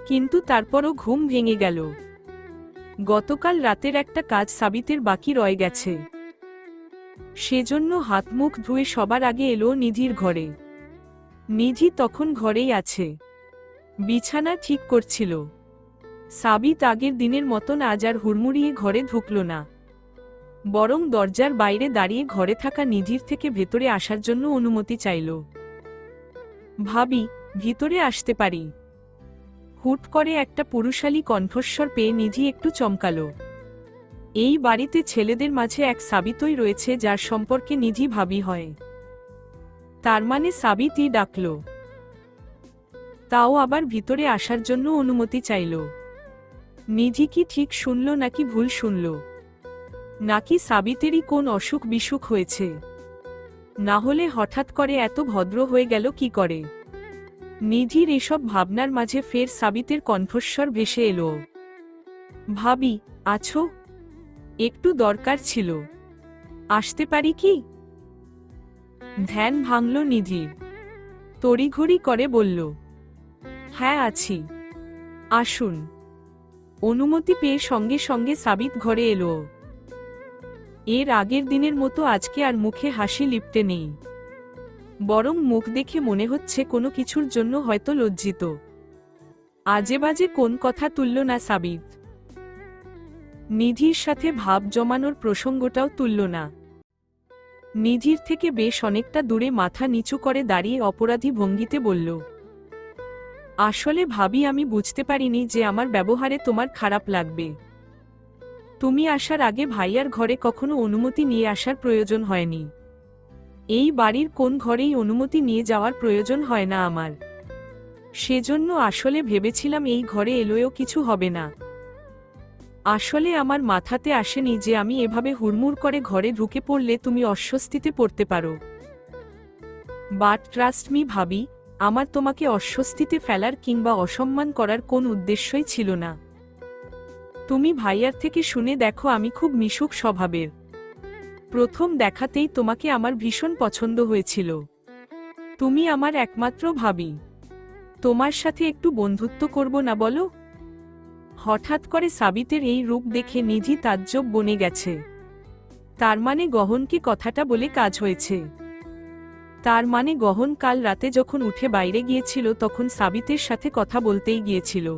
কিন্তু তারপরও ঘুম ভেঙে গেল। গতকাল রাতের একটা কাজ সাবিতের বাকি রয়ে গেছে। সেজন্য হাত মুখ ধুয়ে সবার আগে এলো নিধির ঘরে। নিধি তখন ঘরেই আছে, বিছানা ঠিক করছিল। সাবিত আগের দিনের মতন আজ আর হুড়মুড়িয়ে ঘরে ঢুকল না, বরং দরজার বাইরে দাঁড়িয়ে ঘরে থাকা নিধির থেকে ভেতরে আসার জন্য অনুমতি চাইল। ভাবি, ভিতরে আসতে পারি? হুট করে একটা পুরুষালী কণ্ঠস্বর পেয়ে নিধি একটু চমকাল। এই বাড়িতে ছেলেদের মাঝে এক সাবিতই রয়েছে যার সম্পর্কে নিধি ভাবি হয়। তার মানে সাবিতই ডাকল, তাও আবার ভিতরে আসার জন্য অনুমতি চাইল। নিধি কি ঠিক শুনল নাকি ভুল শুনল, নাকি সাবিতেরই কোন অসুখ বিসুখ হয়েছে? না হলে হঠাৎ করে এত ভদ্র হয়ে গেল কি করে? নিধির এসব ভাবনার মাঝে ফের সাবিতের কণ্ঠস্বর ভেসে এলো। ভাবি, আছো? একটু দরকার ছিল, আসতে পারি কি? ধ্যান ভাঙল নিধির, তড়িঘড়ি করে বলল, হ্যাঁ আছি, আসুন। অনুমতি পেয়ে সঙ্গে সঙ্গে সাবিত ঘরে এলো। এর আগের দিনের মতো আজকে আর মুখে হাসি লিপটে নেই, বরং মুখ দেখে মনে হচ্ছে কোনো কিছুর জন্য হয়তো লজ্জিত। আজে বাজে কোন কথা তুলল না সাবিত। নিধির সাথে ভাব জমানোর প্রসঙ্গটাও তুলল না। নিধির থেকে বেশ অনেকটা দূরে মাথা নিচু করে দাঁড়িয়ে অপরাধী ভঙ্গিতে বলল, আসলে ভাবি, আমি বুঝতে পারিনি যে আমার ব্যবহারে তোমার খারাপ লাগবে। তুমি আসার আগে ভাইয়ার ঘরে কখনো অনুমতি নিয়ে আসার প্রয়োজন হয়নি। এই বাড়ির কোন ঘরেই অনুমতি নিয়ে যাওয়ার প্রয়োজন হয় না আমার। সেজন্য আসলে ভেবেছিলাম এই ঘরে এলেও কিছু হবে না। আসলে আমার মাথাতে আসেনি যে আমি এভাবে হুড়মুড় করে ঘরে ঢুকে পড়লে তুমি অস্বস্তিতে পড়তে পারো। বাট ট্রাস্ট মি ভাবি, আমার তোমাকে অস্বস্তিতে ফেলার কিংবা অসম্মান করার কোন উদ্দেশ্যই ছিল না। তুমি ভাইয়ার থেকে শুনে দেখো, আমি খুব মিশুক স্বভাবের। প্রথম দেখাতেই তোমাকে আমার ভীষণ পছন্দ হয়েছিল। তুমি আমার একমাত্র ভাবি, তোমার সাথে একটু বন্ধুত্ব করব না বলো? হঠাৎ করে সাবিতের এই রূপ দেখে নিধি তাজ্জব বনে গেছে। তার মানে গহনকে কথাটা বলে কাজ হয়েছে। তার মানে গহন কাল রাতে যখন উঠে বাইরে গিয়েছিল তখন সাবিতের সাথে কথা বলতেই গিয়েছিল।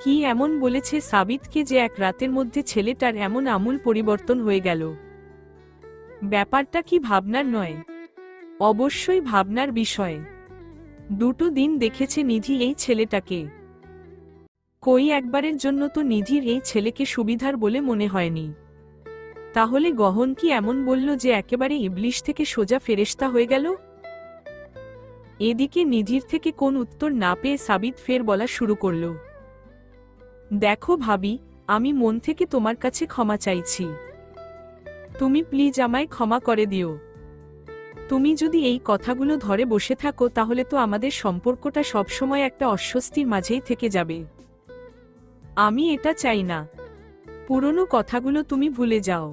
কি এমন বলেছে সাবিতকে যে এক রাতের মধ্যে ছেলেটার এমন আমূল পরিবর্তন হয়ে গেল? ব্যাপারটা কি ভাবনার নয়? অবশ্যই ভাবনার বিষয়। দুটো দিন দেখেছে নিধি এই ছেলেটাকে। কই একবারের জন্য তো নিধির এই ছেলেকে সুবিধার বলে মনে হয়নি। তাহলে গহন কি এমন বলল যে একেবারে ইবলিশ থেকে সোজা ফেরেশতা হয়ে গেল? এদিকে নিধির থেকে কোন উত্তর না পেয়ে সাবিত ফের বলা শুরু করল, দেখো ভাবি, আমি মন থেকে তোমার কাছে ক্ষমা চাইছি। তুমি প্লিজ আমায় ক্ষমা করে দিও। তুমি যদি এই কথাগুলো ধরে বসে থাকো তাহলে তো আমাদের সম্পর্কটা সবসময় একটা অস্বস্তির মাঝেই থেকে যাবে। আমি এটা চাই না। পুরনো কথাগুলো তুমি ভুলে যাও।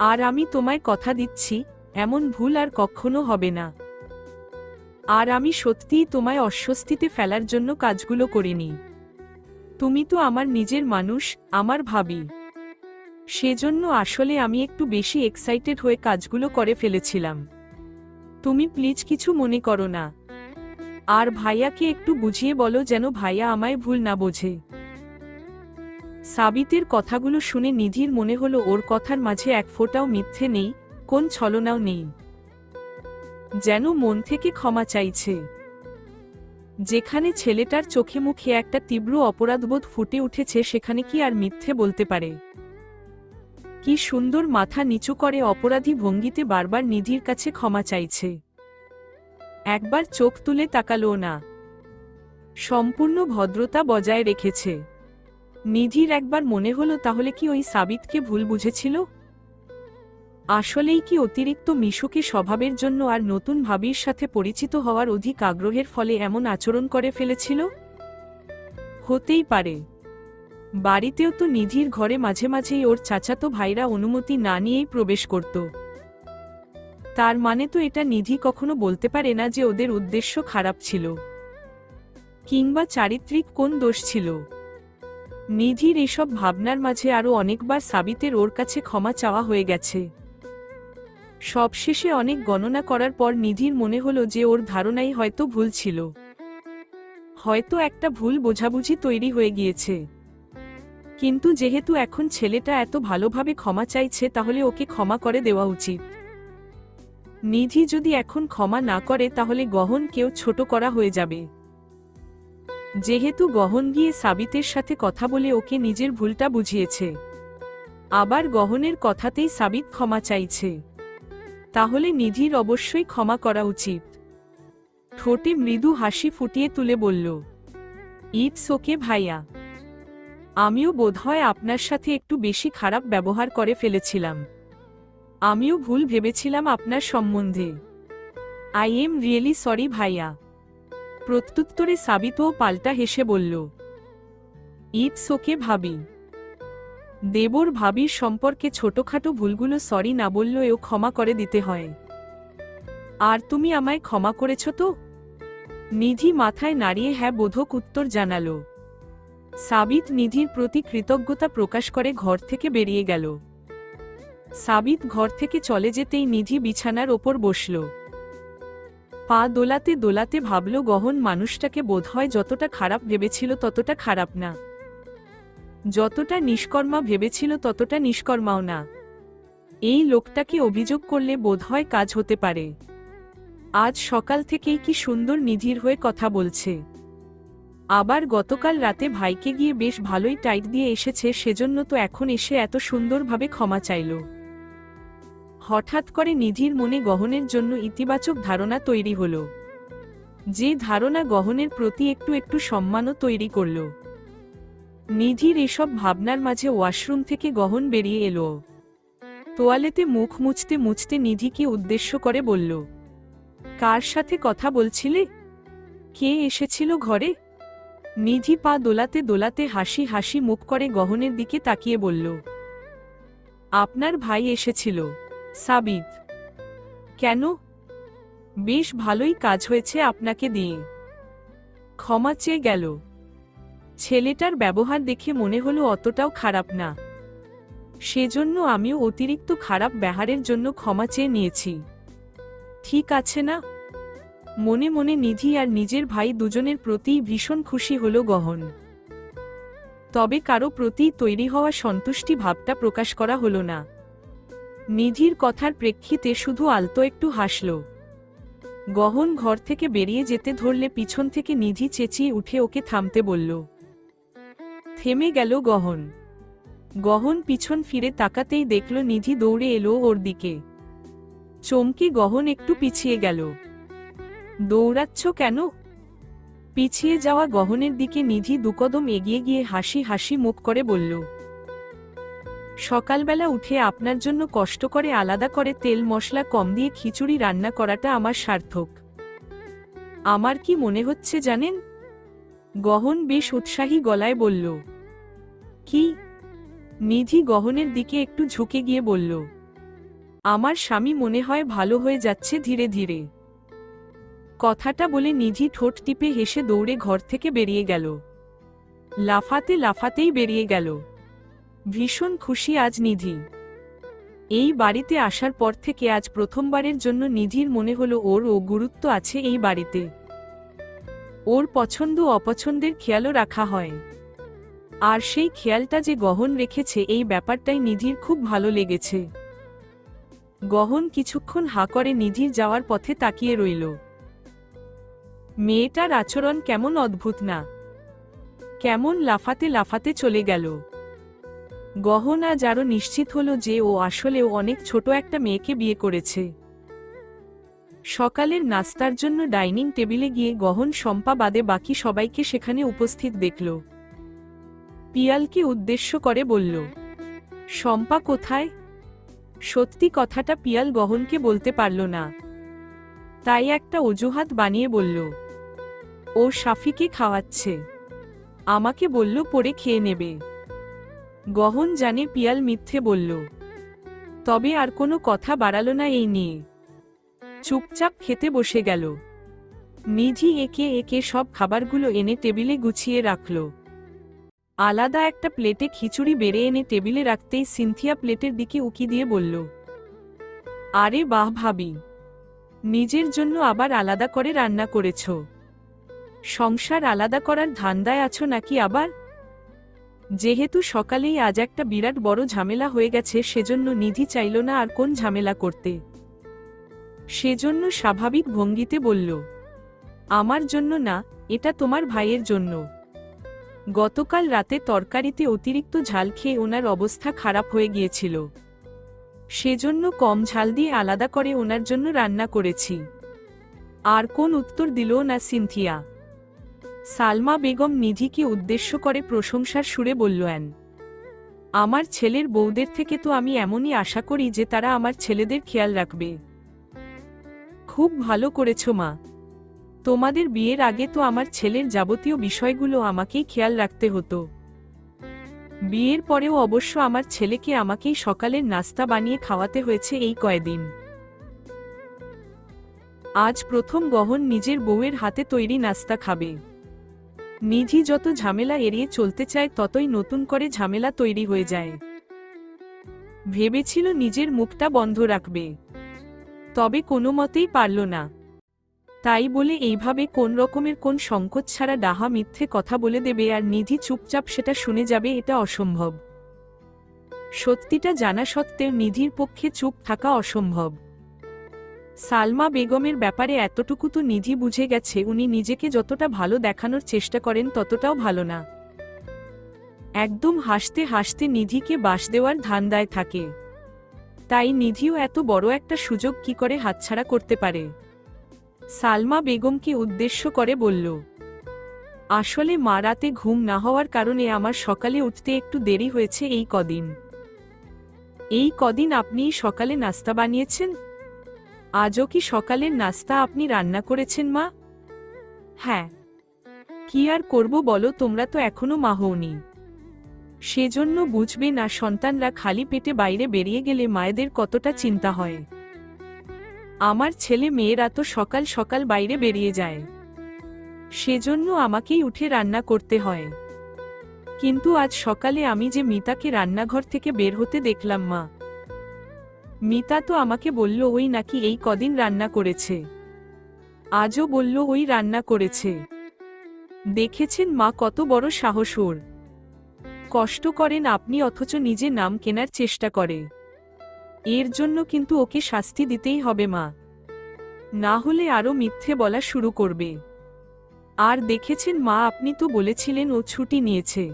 আর আমি তোমায় কথা দিচ্ছি, এমন ভুল আর কখনো হবে না। আর আমি সত্যিই তোমায় অস্বস্তিতে ফেলার জন্য কাজগুলো করিনি। তুমি তো আমার নিজের মানুষ, আমার ভাবি। সেজন্য আসলে আমি একটু বেশি এক্সাইটেড হয়ে কাজগুলো করে ফেলেছিলাম। তুমি প্লিজ কিছু মনে করো না। আর ভাইয়াকে একটু বুঝিয়ে বলো যেন ভাইয়া আমায় ভুল না বোঝে। সাবিতের কথাগুলো শুনে নিধির মনে হলো ওর কথার মাঝে এক ফোঁটাও মিথ্যে নেই, কোন ছলনাও নেই। যেন মন থেকে ক্ষমা চাইছে। যেখানে ছেলেটার চোখে মুখে একটা তীব্র অপরাধবোধ ফুটে উঠেছে সেখানে কি আর মিথ্যে বলতে পারে? কি সুন্দর মাথা নিচু করে অপরাধী ভঙ্গিতে বারবার নিধির কাছে ক্ষমা চাইছে। একবার চোখ তুলে তাকালো না, সম্পূর্ণ ভদ্রতা বজায় রেখেছে। নিধির একবার মনে হলো তাহলে কি ওই সাবিতকে ভুল বুঝেছিল? আসলেই কি অতিরিক্ত মিশুকে স্বভাবের জন্য আর নতুন ভাবির সাথে পরিচিত হওয়ার অধিক আগ্রহের ফলে এমন আচরণ করে ফেলেছিল? হতেই পারে। বাড়িতেও তো নিধির ঘরে মাঝে মাঝেই ওর চাচাতো ভাইরা অনুমতি না নিয়েই প্রবেশ করত। তার মানে তো এটা নিধি কখনো বলতে পারে না যে ওদের উদ্দেশ্য খারাপ ছিল কিংবা চারিত্রিক কোন দোষ ছিল। নিধির এসব ভাবনার মাঝে আরও অনেকবার সাবিতের ওর কাছে ক্ষমা চাওয়া হয়ে গেছে। সবশেষে অনেক গণনা করার পর নিধির মনে হলো যে ওর ধারণাই হয়তো ভুল ছিল, হয়তো একটা ভুল বোঝাবুঝি তৈরি হয়ে গিয়েছে। কিন্তু যেহেতু এখন ছেলেটা এত ভালোভাবে ক্ষমা চাইছে তাহলে ওকে ক্ষমা করে দেওয়া উচিত। নিধি যদি এখন ক্ষমা না করে তাহলে গহনকেও ছোট করা হয়ে যাবে। যেহেতু গহন গিয়ে সাবিতের সাথে কথা বলে ওকে নিজের ভুলটা বুঝিয়েছে, আবার গহনের কথাতেই সাবিত ক্ষমা চাইছে, তাহলে নিধির অবশ্যই ক্ষমা করা উচিত। ঠোঁটে মৃদু হাসি ফুটিয়ে তুলে বলল, ইটস ওকে ভাইয়া, আমিও বোধহয় আপনার সাথে একটু বেশি খারাপ ব্যবহার করে ফেলেছিলাম। আমিও ভুল ভেবেছিলাম আপনার সম্বন্ধে। আই এম রিয়েলি সরি ভাইয়া। প্রত্যুত্তরে সাবিতও পাল্টা হেসে বলল, ইটস ওকে ভাবি। দেবর ভাবির সম্পর্কে ছোটখাটো ভুলগুলো সরি না বললেও ক্ষমা করে দিতে হয়। আর তুমি আমায় ক্ষমা করেছ তো? নিধি মাথায় নাড়িয়ে হ্যাঁ বোধক উত্তর জানাল। সাবিত নিধির প্রতি কৃতজ্ঞতা প্রকাশ করে ঘর থেকে বেরিয়ে গেল। সাবিত ঘর থেকে চলে যেতেই নিধি বিছানার ওপর বসল। পা দোলাতে দোলাতে ভাবল গহন মানুষটাকে বোধহয় যতটা খারাপ ভেবেছিল ততটা খারাপ না, যতটা নিষ্কর্মা ভেবেছিল ততটা নিষ্কর্মাও না। এই লোকটাকে অভিযোগ করলে বোধহয় কাজ হতে পারে। আজ সকাল থেকেই কি সুন্দর নিধির হয়ে কথা বলছে। আবার গতকাল রাতে ভাইকে গিয়ে বেশ ভালোই টাইট দিয়ে এসেছে, সেজন্য তো এখন এসে এত সুন্দরভাবে ক্ষমা চাইল। হঠাৎ করে নিধির মনে গহনের জন্য ইতিবাচক ধারণা তৈরি হল, যে ধারণা গহনের প্রতি একটু একটু সম্মানও তৈরি করল। নিধির এসব ভাবনার মাঝে ওয়াশরুম থেকে গহন বেরিয়ে এলো। তোয়ালেতে মুখ মুছতে মুছতে নিধিকে উদ্দেশ্য করে বলল, কার সাথে কথা বলছিলে? কে এসেছিল ঘরে? নিধি পা দোলাতে দোলাতে হাসি হাসি মুখ করে গহনের দিকে তাকিয়ে বলল, আপনার ভাই এসেছিল সাবিত। কেন? বেশ ভালোই কাজ হয়েছে আপনাকে দিয়ে। ক্ষমা চেয়ে গেল। ছেলেটার ব্যবহার দেখে মনে হলো অতটাও খারাপ না, সেজন্য আমিও অতিরিক্ত খারাপ ব্যবহারের জন্য ক্ষমা চেয়ে নিয়েছি। ঠিক আছে না? মনে মনে নিধি আর নিজের ভাই দুজনের প্রতি ভীষণ খুশি হল গহন। তবে কারো প্রতি তৈরি হওয়া সন্তুষ্টি ভাবটা প্রকাশ করা হলো না। নিধির কথার প্রেক্ষিতে শুধু আলতো একটু হাসল। গহন ঘর থেকে বেরিয়ে যেতে ধরলে পিছন থেকে নিধি চেঁচিয়ে উঠে ওকে থামতে বলল। থেমে গেল গহন। গহন পিছন ফিরে তাকাতেই দেখল নিধি দৌড়ে এলো ওর দিকে। চমকে গহন একটু পিছিয়ে গেল। দৌড়াচ্ছ কেন? পিছিয়ে যাওয়া গহনের দিকে নিধি দুকদম এগিয়ে গিয়ে হাসি হাসি মুখ করে বলল, সকালবেলা উঠে আপনার জন্য কষ্ট করে আলাদা করে তেল মশলা কম দিয়ে খিচুড়ি রান্না করাটা আমার সার্থক। আমার কি মনে হচ্ছে জানেন? গহন বেশ উৎসাহী গলায় বলল। কি? নিধি গহনের দিকে একটু ঝুঁকে গিয়ে বলল, আমার স্বামী মনে হয় ভালো হয়ে যাচ্ছে ধীরে ধীরে। কথাটা বলে নিধি ঠোঁট টিপে হেসে দৌড়ে ঘর থেকে বেরিয়ে গেল। লাফাতে লাফাতেই বেরিয়ে গেল। ভীষণ খুশি আজ নিধি। এই বাড়িতে আসার পর থেকে আজ প্রথমবারের জন্য নিধির মনে হলো ওর গুরুত্ব আছে এই বাড়িতে। ওর পছন্দ অপছন্দের খেয়ালও রাখা হয়, আর সেই খেয়ালটা যে গহন রেখেছে এই ব্যাপারটাই নিধির খুব ভালো লেগেছে। গহন কিছুক্ষণ হা করে নিধির যাওয়ার পথে তাকিয়ে রইল। মেয়েটার আচরণ কেমন অদ্ভুত না? কেমন লাফাতে লাফাতে চলে গেল। গহন আজ আরও নিশ্চিত হল যে ও আসলেও অনেক ছোট একটা মেয়েকে বিয়ে করেছে। সকালের নাস্তার জন্য ডাইনিং টেবিলে গিয়ে গহন শম্পা বাদে বাকি সবাইকে সেখানে উপস্থিত দেখল। পিয়ালকে উদ্দেশ্য করে বলল, শম্পা কোথায়? সত্যি কথাটা পিয়াল গহনকে বলতে পারল না, তাই একটা অজুহাত বানিয়ে বলল, ও সাফিকে খাওয়াচ্ছে, আমাকে বলল পরে খেয়ে নেবে। গহন জানে পিয়াল মিথ্যে বলল, তবে আর কোনো কথা বাড়ালো না এই নিয়ে। চুপচাপ খেতে বসে গেল। নিধি একে একে সব খাবারগুলো এনে টেবিলে গুছিয়ে রাখল। আলাদা একটা প্লেটে খিচুড়ি বেড়ে এনে টেবিলে রাখতেই সিনথিয়া প্লেটের দিকে উকি দিয়ে বলল, আরে বাহ ভাবি, নিজের জন্য আবার আলাদা করে রান্না করেছ। সংসার আলাদা করার ধান্দায় আছো নাকি আবার? যেহেতু সকালেই আজ একটা বিরাট বড় ঝামেলা হয়ে গেছে, সেজন্য নিধি চাইল না আর কোন ঝামেলা করতে। সেজন্য স্বাভাবিক ভঙ্গিতে বলল, আমার জন্য না, এটা তোমার ভাইয়ের জন্য। গতকাল রাতে তরকারিতে অতিরিক্ত ঝাল খেয়ে ওনার অবস্থা খারাপ হয়ে গিয়েছিল, সেজন্য কম ঝাল দিয়ে আলাদা করে ওনার জন্য রান্না করেছি। আর কোন উত্তর দিল না সিনথিয়া। সালমা বেগম নিধিকে উদ্দেশ্য করে প্রশংসার সুরে বললেন, আমার ছেলের বউদের থেকে তো আমি এমনই আশা করি যে তারা আমার ছেলেদের খেয়াল রাখবে। খুব ভালো করেছ মা, তোমাদের বিয়ের আগে তো আমার ছেলের যাবতীয় বিষয়গুলো আমাকেই খেয়াল রাখতে হতো। বিয়ের পরেও অবশ্য আমার ছেলেকে আমাকেই সকালের নাস্তা বানিয়ে খাওয়াতে হয়েছে এই কয়দিন। আজ প্রথম গহন নিজের বউয়ের হাতে তৈরি নাস্তা খাবে। নিধি যত ঝামেলা এড়িয়ে চলতে চায় ততই নতুন করে ঝামেলা তৈরি হয়ে যায়। ভেবেছিল নিজের মুখটা বন্ধ রাখবে, তবে কোনো মতেই পারল না। তাই বলে এইভাবে কোন রকমের কোন সংকোচ ছাড়া ডাহা মিথ্যে কথা বলে দেবে আর নিধি চুপচাপ সেটা শুনে যাবে, এটা অসম্ভব। সত্যিটা জানা সত্ত্বেও নিধির পক্ষে চুপ থাকা অসম্ভব। সালমা বেগমের ব্যাপারে এতটুকু তো নিধি বুঝে গেছে, উনি নিজেকে যতটা ভালো দেখানোর চেষ্টা করেন ততটাও ভালো না। একদম হাসতে হাসতে নিধিকে বাস দেওয়ার ধান্দায় থাকে। তাই নিধিও এত বড় একটা সুযোগ কি করে হাতছাড়া করতে পারে। সালমা বেগমকে উদ্দেশ্য করে বলল, আসলে মা রাতে ঘুম না হওয়ার কারণে আমার সকালে উঠতে একটু দেরি হয়েছে এই কদিন। এই কদিন আপনিই সকালে নাস্তা বানিয়েছেন? আজও কি সকালের নাস্তা আপনি রান্না করেছেন মা? হ্যাঁ। কি আর করব বলো, তোমরা তো এখনো মা হওনি। সেজন্য বুঝবে না সন্তানরা খালি পেটে বাইরে বেরিয়ে গেলে মায়েদের কতটা চিন্তা হয়। আমার ছেলে মেয়েরা তো সকাল সকাল বাইরে বেরিয়ে যায়, সেজন্য আমাকেই উঠে রান্না করতে হয়। কিন্তু আজ সকালে আমি যে মিতাকে রান্নাঘর থেকে বের হতে দেখলাম মা, মিতা তো আমাকে বলল ওই নাকি এই কদিন রান্না করেছে। আজও বলল ওই রান্না করেছে। দেখেছেন মা কত বড় সাহস ওর। কষ্ট করেন আপনি অথচ নিজে নাম কেনার চেষ্টা করে। এর জন্য কিন্তু ওকে শাস্তি দিতেই হবে মা, না হলে আরো মিথ্যে বলা শুরু করবে। আর দেখেছেন মা, আপনি তো বলেছিলেন ও ছুটি নিয়েছে,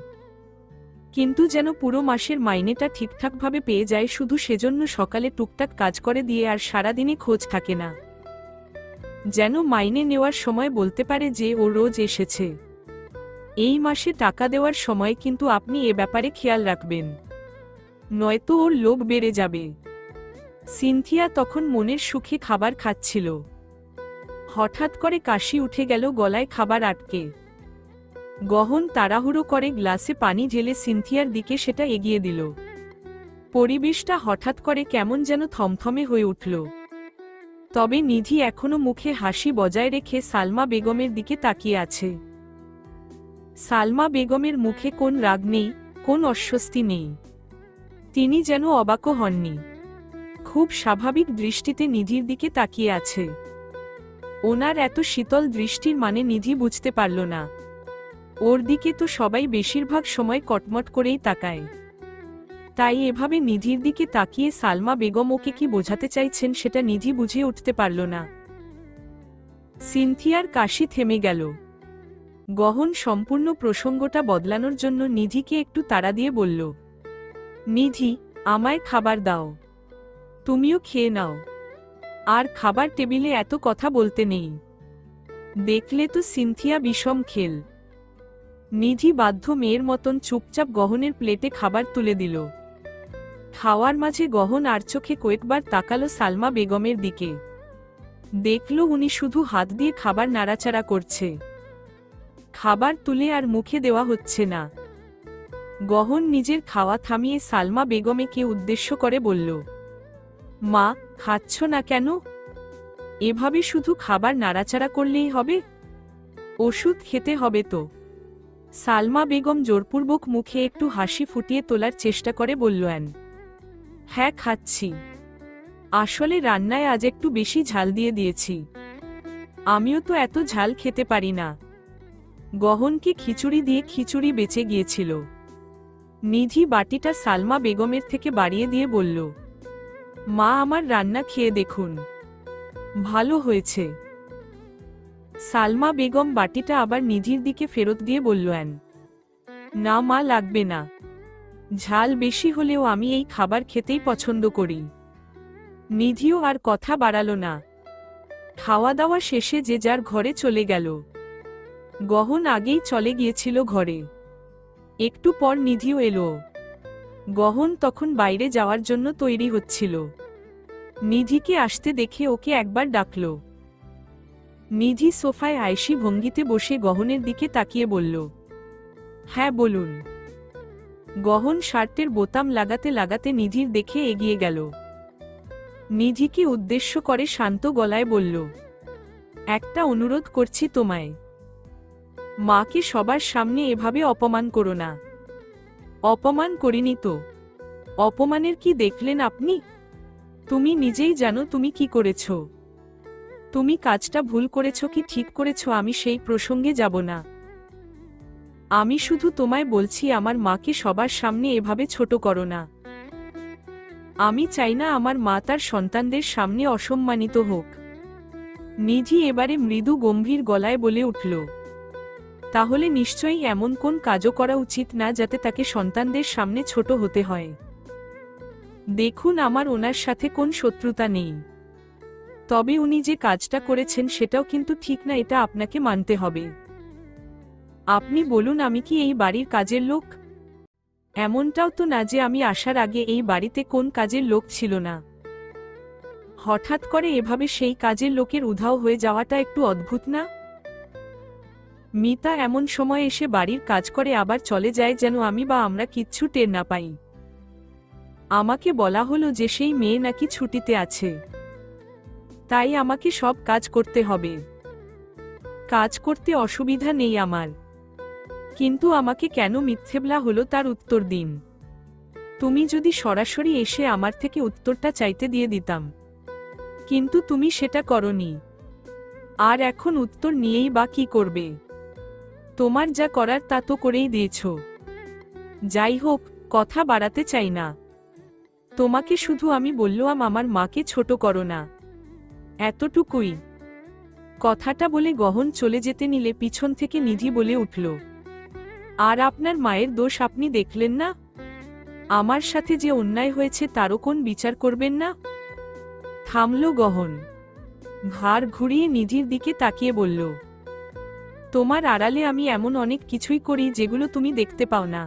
কিন্তু যেন পুরো মাসের মাইনেটা ঠিকঠাকভাবে পেয়ে যায়, শুধু সেজন্য সকালে টুকটাক কাজ করে দিয়ে আর সারাদিনে খোঁজ থাকে না। যেন মাইনে নেওয়ার সময় বলতে পারে যে ও রোজ এসেছে। এই মাসে টাকা দেওয়ার সময় কিন্তু আপনি এ ব্যাপারে খেয়াল রাখবেন, নয়তো ওর লোভ বেড়ে যাবে। সিনথিয়া তখন মনের সুখে খাবার খাচ্ছিল। হঠাৎ করে কাশি উঠে গেল গলায়, খাবার আটকে। গহন তাড়াহুড়ো করে গ্লাসে পানি ঢেলে সিনথিয়ার দিকে সেটা এগিয়ে দিল। পরিবেশটা হঠাৎ করে কেমন যেন থমথমে হয়ে উঠল। তবে নিধি এখনো মুখে হাসি বজায় রেখে সালমা বেগমের দিকে তাকিয়ে আছে। সালমা বেগমের মুখে কোন রাগ নেই, কোন অস্বস্তি নেই। তিনি যেন অবাকও হননি, খুব স্বাভাবিক দৃষ্টিতে নিধির দিকে তাকিয়ে আছে। ওনার এত শীতল দৃষ্টির মানে নিধি বুঝতে পারল না। ওর দিকে তো সবাই বেশিরভাগ সময় কটমট করেই তাকায়, তাই এভাবে নিধির দিকে তাকিয়ে সালমা বেগম ওকে কি বোঝাতে চাইছেন সেটা নিধি বুঝে উঠতে পারল না। সিনথিয়ার কাশি থেমে গেল। গহন সম্পূর্ণ প্রসঙ্গটা বদলানোর জন্য নিধিকে একটু তাড়া দিয়ে বলল, নিধি, আমায় খাবার দাও, তুমিও খেয়ে নাও। আর খাবার টেবিলে এত কথা বলতে নেই। দেখলে তো সিনথিয়া বিষম খেল। নিধি বাধ্য মেয়ের মতন চুপচাপ গহনের প্লেটে খাবার তুলে দিল। খাওয়ার মাঝে গহন আর চোখে কয়েকবার তাকালো সালমা বেগমের দিকে। দেখল উনি শুধু হাত দিয়ে খাবার নাড়াচাড়া করছে, খাবার তুলে আর মুখে দেওয়া হচ্ছে না। গহন নিজের খাওয়া থামিয়ে সালমা বেগমকে উদ্দেশ্য করে বলল, মা, খাচ্ছ না কেন? এভাবে শুধু খাবার নাড়াচাড়া করলেই হবে? ওষুধ খেতে হবে তো। সালমা বেগম জোরপূর্বক মুখে একটু হাসি ফুটিয়ে তোলার চেষ্টা করে বললেন, হ্যাঁ খাচ্ছি। আসলে রান্নায় আজ একটু বেশি ঝাল দিয়ে দিয়েছি। আমিও তো এত ঝাল খেতে পারি না। গহনকে খিচুড়ি দিয়ে খিচুড়ি বেঁচে গিয়েছিল। নিধি বাটিটা সালমা বেগমের থেকে বাড়িয়ে দিয়ে বলল, মা, আমার রান্না খেয়ে দেখুন, ভালো হয়েছে। সালমা বেগম বাটিটা আবার নিধির দিকে ফেরত দিয়ে বললেন, না মা, লাগবে না। ঝাল বেশি হলেও আমি এই খাবার খেতেই পছন্দ করি। নিধিও আর কথা বাড়াল না। খাওয়া দাওয়া শেষে যে যার ঘরে চলে গেল। গহন আগেই চলে গিয়েছিল ঘরে। একটু পর নিধিও এলো। গহন তখন বাইরে যাওয়ার জন্য তৈরি হচ্ছিল। নিধিকে আসতে দেখে ওকে একবার ডাকল। নিধি সোফায় আয়েশি ভঙ্গিতে বসে গহনের দিকে তাকিয়ে বলল, হ্যাঁ বলুন। গহন শার্টের বোতাম লাগাতে লাগাতে নিধির দেখে এগিয়ে গেল। নিধিকে উদ্দেশ্য করে শান্ত গলায় বলল, একটা অনুরোধ করছি তোমায়। মাকে সবার সামনে এভাবে অপমান করো না। অপমান করিনি তো। অপমানের কি দেখলেন আপনি? তুমি নিজেই জানো তুমি কি করেছ। তুমি কাজটা ভুল করেছ কি ঠিক করেছ আমি সেই প্রসঙ্গে যাব না। আমি শুধু তোমায় বলছি আমার মাকে সবার সামনে এভাবে ছোট করো না। আমি চাই না আমার মা তার সন্তানদের সামনে অসম্মানিত হোক। নিধি এবারে মৃদু গম্ভীর গলায় বলে উঠল, তাহলে নিশ্চয়ই এমন কোন কাজও করা উচিত না যাতে তাকে সন্তানদের সামনে ছোট হতে হয়। দেখুন, আমার ওনার সাথে কোন শত্রুতা নেই। তবে উনি যে কাজটা করেছেন সেটাও কিন্তু ঠিক না, এটা আপনাকে মানতে হবে। আপনি বলুন, আমি কি এই বাড়ির কাজের লোক? এমনটাও তো না যে আমি আসার আগে এই বাড়িতে কোন কাজের লোক ছিল না। হঠাৎ করে এভাবে সেই কাজের লোকের উধাও হয়ে যাওয়াটা একটু অদ্ভুত না? মিতা এমন সময় এসে বাড়ির কাজ করে আবার চলে যায় যেন আমি বা আমরা কিচ্ছু টের না পাই। আমাকে বলা হলো যে সেই মেয়ে নাকি ছুটিতে আছে, তাই আমাকে সব কাজ করতে হবে। কাজ করতে অসুবিধা নেই আমার, কিন্তু আমাকে কেন মিথ্যে বলা হলো তার উত্তর দিন। তুমি যদি সরাসরি এসে আমার থেকে উত্তরটা চাইতে দিয়ে দিতাম, কিন্তু তুমি সেটা করনি। আর এখন উত্তর নিয়েই বা কি করবে? তোমার যা করার তা তো করেই দিয়েছ। যাই হোক, কথা বাড়াতে চাই না। তোমাকে শুধু আমি বললাম আমার মাকে ছোট করো না, এতটুকুই। কথাটা বলে গহন চলে যেতে নিলে পিছন থেকে নিধি বলে উঠল, আর আপনার মায়ের দোষ আপনি দেখলেন না? আমার সাথে যে অন্যায় হয়েছে তারও কোন বিচার করবেন না? থামল গহন। ঘাড় ঘুরিয়ে নিধির দিকে তাকিয়ে বলল, তোমার আড়ালে আমি এমন অনেক কিছুই করি যেগুলো তুমি দেখতে পাও না।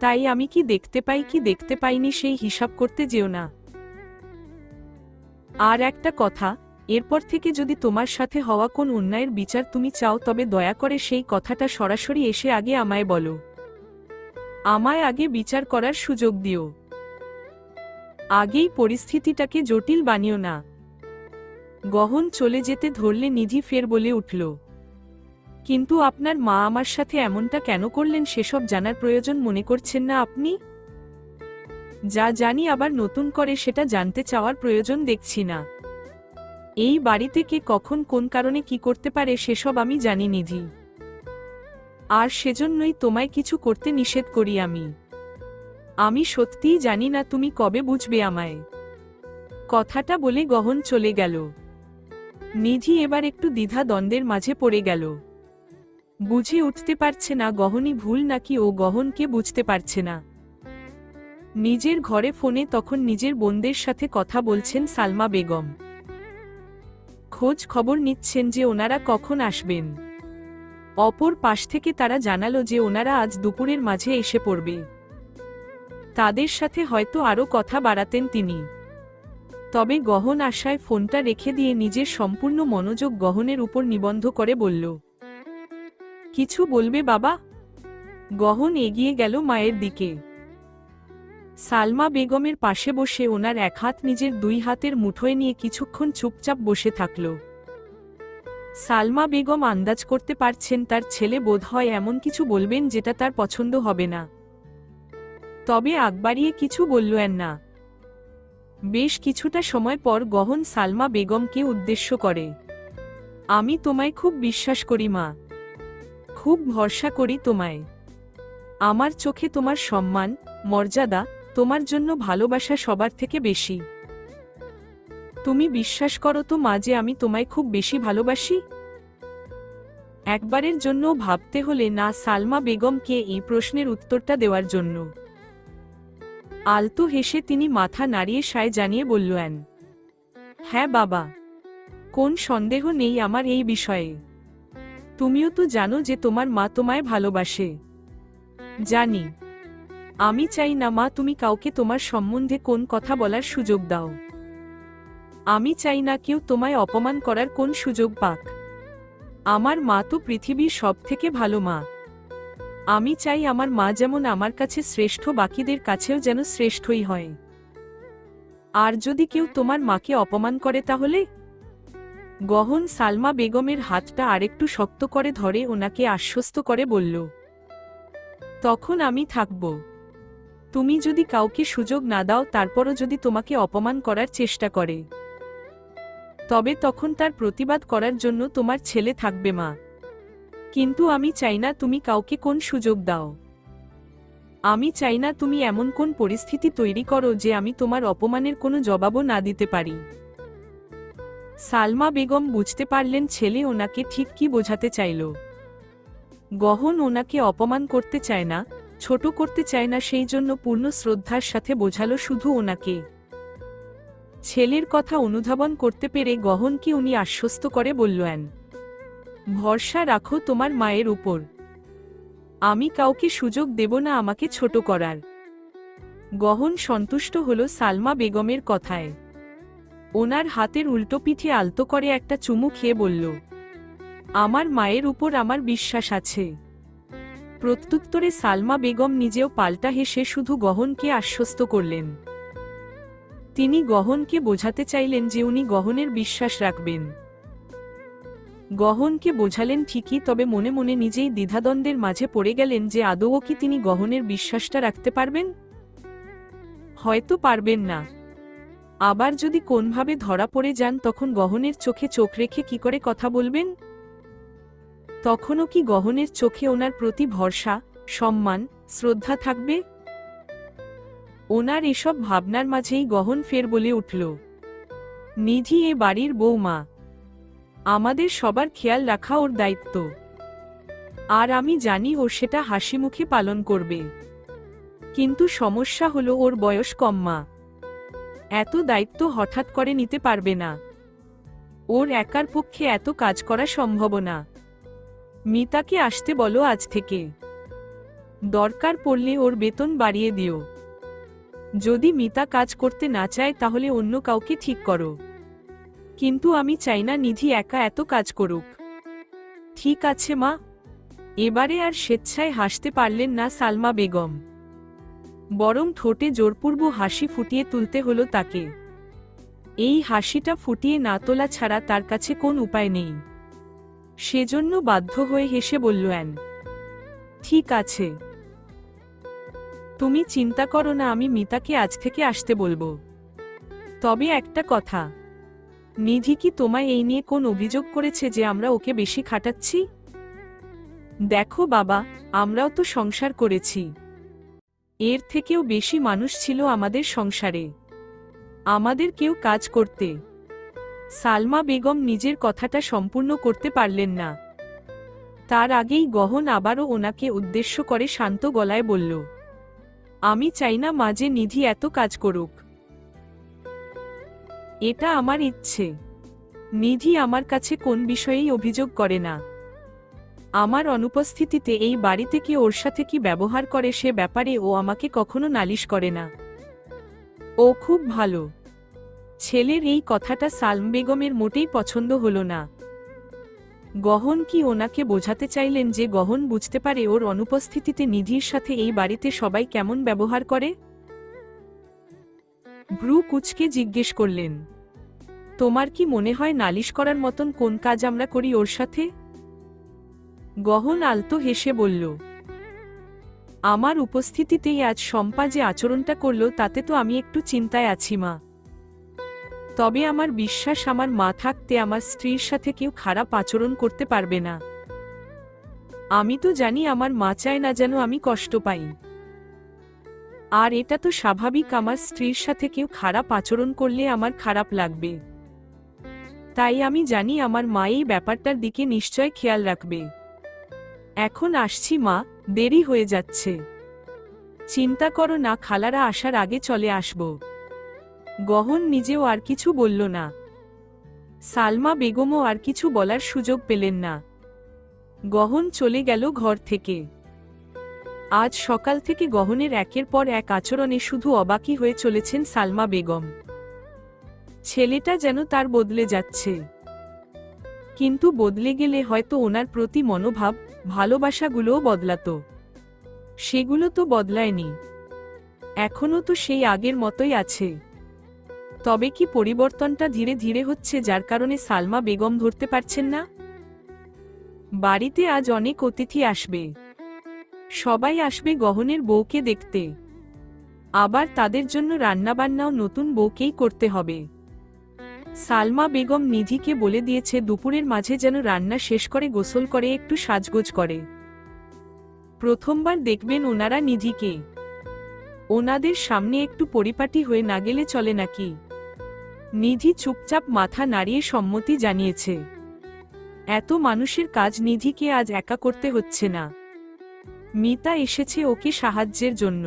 তাই আমি কি দেখতে পাই কি দেখতে পাইনি সেই হিসাব করতে যেও না। আর একটা কথা, এরপর থেকে যদি তোমার সাথে হওয়া কোন অন্যায়ের বিচার তুমি চাও তবে দয়া করে সেই কথাটা সরাসরি এসে আগে আমায় বলো। আমায় আগে বিচার করার সুযোগ দিও। আগেই পরিস্থিতিটাকে জটিল বানিও না। গহন চলে যেতে ধরলে নিধি ফের বলে উঠল, কিন্তু আপনার মা আমার সাথে এমনটা কেন করলেন সেসব জানার প্রয়োজন মনে করছেন না আপনি? যা জানি আবার নতুন করে সেটা জানতে চাওয়ার প্রয়োজন দেখছি না। এই বাড়িতে কে কখন কোন কারণে কি করতে পারে সেসব আমি জানি নিধি। আর সেজন্যই তোমায় কিছু করতে নিষেধ করি আমি। আমি সত্যিই জানি না তুমি কবে বুঝবে আমায়। কথাটা বলে গহন চলে গেল। নিধি এবার একটু দ্বিধা দ্বন্দ্বের মাঝে পড়ে গেল। বুঝে উঠতে পারছে না গহনই ভুল নাকি ও গহনকে বুঝতে পারছে না। নিজের ঘরে ফোনে তখন নিজের বোনদের সাথে কথা বলছেন সালমা বেগম। খোঁজ খবর নিচ্ছেন যে ওনারা কখন আসবেন। অপর পাশ থেকে তারা জানালো যে ওনারা আজ দুপুরের মাঝে এসে পড়বে। তাদের সাথে হয়তো আরও কথা বাড়াতেন তিনি। তবে গহন আশায় ফোনটা রেখে দিয়ে নিজের সম্পূর্ণ মনোযোগ গহনের উপর নিবন্ধ করে বলল, কিছু বলবে বাবা? গহন এগিয়ে গেল মায়ের দিকে। সালমা বেগমের পাশে বসে ওনার এক হাত নিজের দুই হাতের মুঠোয় নিয়ে কিছুক্ষণ চুপচাপ বসে থাকল। সালমা বেগম আন্দাজ করতে পারছেন তার ছেলে বোধহয় এমন কিছু বলবেন যেটা তার পছন্দ হবে না, তবে আগ বাড়িয়ে কিছু বললেন না। বেশ কিছুটা সময় পর গহন সালমা বেগমকে উদ্দেশ্য করে, আমি তোমায় খুব বিশ্বাস করি মা, খুব ভরসা করি তোমায়। আমার চোখে তোমার সম্মান, মর্যাদা, তোমার জন্য ভালোবাসা সবার থেকে বেশি। তুমি বিশ্বাস করো তো মা যে আমি তোমায় খুব বেশি ভালোবাসি? একবারের জন্য ভাবতে হলে না সালমা বেগমকে এই প্রশ্নের উত্তরটা দেওয়ার জন্য। আলতো হেসে তিনি মাথা নাড়িয়ে সায় জানিয়ে বললেন, হ্যাঁ বাবা, কোন সন্দেহ নেই আমার এই বিষয়ে। তুমিও তো জানো যে তোমার মা তোমায় ভালোবাসে। জানি। আমি চাই না মা তুমি কাউকে তোমার সম্বন্ধে কোন কথা বলার সুযোগ দাও। আমি চাই না কেউ তোমায় অপমান করার কোন সুযোগ পাক। আমার মা তো পৃথিবীর সবথেকে ভালো মা। আমি চাই আমার মা যেমন আমার কাছে শ্রেষ্ঠ বাকিদের কাছেও যেন শ্রেষ্ঠই হয়। আর যদি কেউ তোমার মাকে অপমান করে তাহলে? গহন সালমা বেগমের হাতটা আরেকটু শক্ত করে ধরে ওনাকে আশ্বস্ত করে বলল, তখন আমি থাকব। তুমি যদি কাউকে সুযোগ না দাও, তারপরও যদি তোমাকে অপমান করার চেষ্টা করে, তবে তখন তার প্রতিবাদ করার জন্য তোমার ছেলে থাকবে মা। কিন্তু আমি চাই না তুমি কাউকে কোন সুযোগ দাও। আমি চাই না তুমি এমন কোন পরিস্থিতি তৈরি করো যে আমি তোমার অপমানের কোনো জবাবও না দিতে পারি। সালমা বেগম বুঝতে পারলেন ছেলে ওনাকে ঠিক কি বোঝাতে চাইল। গহন ওনাকে অপমান করতে চায় না, ছোট করতে চায় না, সেই জন্য পূর্ণ শ্রদ্ধার সাথে বোঝালো শুধু ওনাকে। ছেলের কথা অনুধাবন করতে পেরে গহনকে উনি আশ্বস্ত করে বললেন, ভরসা রাখো তোমার মায়ের উপর। আমি কাউকে সুযোগ দেব না আমাকে ছোট করার। গহন সন্তুষ্ট হল সালমা বেগমের কথায়। ওনার হাতের উল্টো পিঠে আলতো করে একটা চুমু খেয়ে বলল, আমার মায়ের উপর আমার বিশ্বাস আছে। প্রত্যুত্তরে সালমা বেগম নিজেও পাল্টা হেসে শুধু গহনকে আশ্বস্ত করলেন। তিনি গহনকে বোঝাতে চাইলেন যে উনি গহনের বিশ্বাস রাখবেন। গহনকে বোঝালেন ঠিকই, তবে মনে মনে নিজেই দ্বিধাদ্বন্দ্বের মাঝে পড়ে গেলেন যে আদৌ কি তিনি গহনের বিশ্বাসটা রাখতে পারবেন। হয়তো পারবেন না। আবার যদি কোনভাবে ধরা পড়ে যান, তখন গহনের চোখে চোখ রেখে কি করে কথা বলবেন? তখনও কি গহনের চোখে ওনার প্রতি ভরসা, সম্মান, শ্রদ্ধা থাকবে? ওনার এসব ভাবনার মাঝেই গহন ফের বলে উঠল, নিধি এ বাড়ির বৌমা, আমাদের সবার খেয়াল রাখা ওর দায়িত্ব। আর আমি জানি ও সেটা হাসি মুখে পালন করবে। কিন্তু সমস্যা হলো ওর বয়স কম মা, এত দায়িত্ব হঠাৎ করে নিতে পারবে না। ওর একার পক্ষে এত কাজ করা সম্ভব না। মিতাকে আসতে বলো আজ থেকে। দরকার পড়লে ওর বেতন বাড়িয়ে দিও। যদি মিতা কাজ করতে না চায় তাহলে অন্য কাউকে ঠিক করো। কিন্তু আমি চাই না নিধি একা এত কাজ করুক। ঠিক আছে মা। এবারে আর স্বেচ্ছায় হাসতে পারলেন না সালমা বেগম, বরং ঠোঁটে জোরপূর্ব হাসি ফুটিয়ে তুলতে হলো তাকে। এই হাসিটা ফুটিয়ে না তোলা ছাড়া তার কাছে কোন উপায় নেই। সেজন্য বাধ্য হয়ে হেসে বললেন, ঠিক আছে, তুমি চিন্তা করো না, আমি মিতাকে আজ থেকে আসতে বলবো। তবে একটা কথা, নিধি কি তোমায় এই নিয়ে কোন অভিযোগ করেছে যে আমরা ওকে বেশি খাটাচ্ছি? দেখো বাবা, আমরাও তো সংসার করেছি। এর থেকেও বেশি মানুষ ছিল আমাদের সংসারে। আমাদের কেউ কাজ করতে। সালমা বেগম নিজের কথাটা সম্পূর্ণ করতে পারলেন না। তার আগেই গহন আবারও ওনাকে উদ্দেশ্য করে শান্ত গলায় বলল, আমি চাই না মা যে নিধি এত কাজ করুক। এটা আমার ইচ্ছে। নিধি আমার কাছে কোন বিষয়েই অভিযোগ করে না। আমার অনুপস্থিতিতে এই বাড়িতে কি ওর সাথে কি ব্যবহার করে সে ব্যাপারে ও আমাকে কখনো নালিশ করে না। ও খুব ভালো। ছেলের এই কথাটা সালম বেগমের মোটেই পছন্দ হলো না। গহন কি ওনাকে বোঝাতে চাইলেন যে গহন বুঝতে পারে ওর অনুপস্থিতিতে নিধির সাথে এই বাড়িতে সবাই কেমন ব্যবহার করে? ভ্রু কুঁচকে জিজ্ঞেস করলেন, তোমার কি মনে হয় নালিশ করার মতন কোন কাজ আমরা করি ওর সাথে? গহন আলতো হেসে বলল, আমার উপস্থিতিতেই আজ শম্পা যে আচরণটা করল তাতে তো আমি একটু চিন্তায় আছি মা। তবে আমার বিশ্বাস আমার মা থাকতে আমার স্ত্রীর সাথে কেউ খারাপ আচরণ করতে পারবে না। আমি তো জানি আমার মা চায় না যেন আমি কষ্ট পাই। আর এটা তো স্বাভাবিক, আমার স্ত্রীর সাথে কেউ খারাপ আচরণ করলে আমার খারাপ লাগবে। তাই আমি জানি আমার মা এই ব্যাপারটার দিকে নিশ্চয় খেয়াল রাখবে। এখন আসছি মা, দেরি হয়ে যাচ্ছে। চিন্তা করো না, খালারা আসার আগে চলে আসব। গহন নিজেও আর কিছু বলল না। সালমা বেগমও আর কিছু বলার সুযোগ পেলেন না। গহন চলে গেল ঘর থেকে। আজ সকাল থেকে গহনের একের পর এক আচরণে শুধু অবাকই হয়ে চলেছেন সালমা বেগম। ছেলেটা যেন তার বদলে যাচ্ছে। কিন্তু বদলে গেলে হয়তো ওনার প্রতি মনোভাব, ভালোবাসাগুলোও বদলাতো। সেগুলো তো বদলায়নি, এখনও তো সেই আগের মতোই আছে। তবে কি পরিবর্তনটা ধীরে ধীরে হচ্ছে যার কারণে সালমা বেগম ধরতে পারছেন না? বাড়িতে আজ অনেক অতিথি আসবে। সবাই আসবে গহনের বউকে দেখতে। আবার তাদের জন্য রান্নাবান্নাও নতুন বউকেই করতে হবে। সালমা বেগম নিধিকে বলে দিয়েছে দুপুরের মাঝে যেন রান্না শেষ করে গোসল করে একটু সাজগোজ করে। প্রথমবার দেখবেন ওনারা নিধিকে। ওনাদের সামনে একটু পরিপাটি হয়ে না গেলে চলে নাকি? নিধি চুপচাপ মাথা নাড়িয়ে সম্মতি জানিয়েছে। এত মানুষের কাজ নিধিকে আজ একা করতে হচ্ছে না। মিতা এসেছে ওকে সাহায্যের জন্য।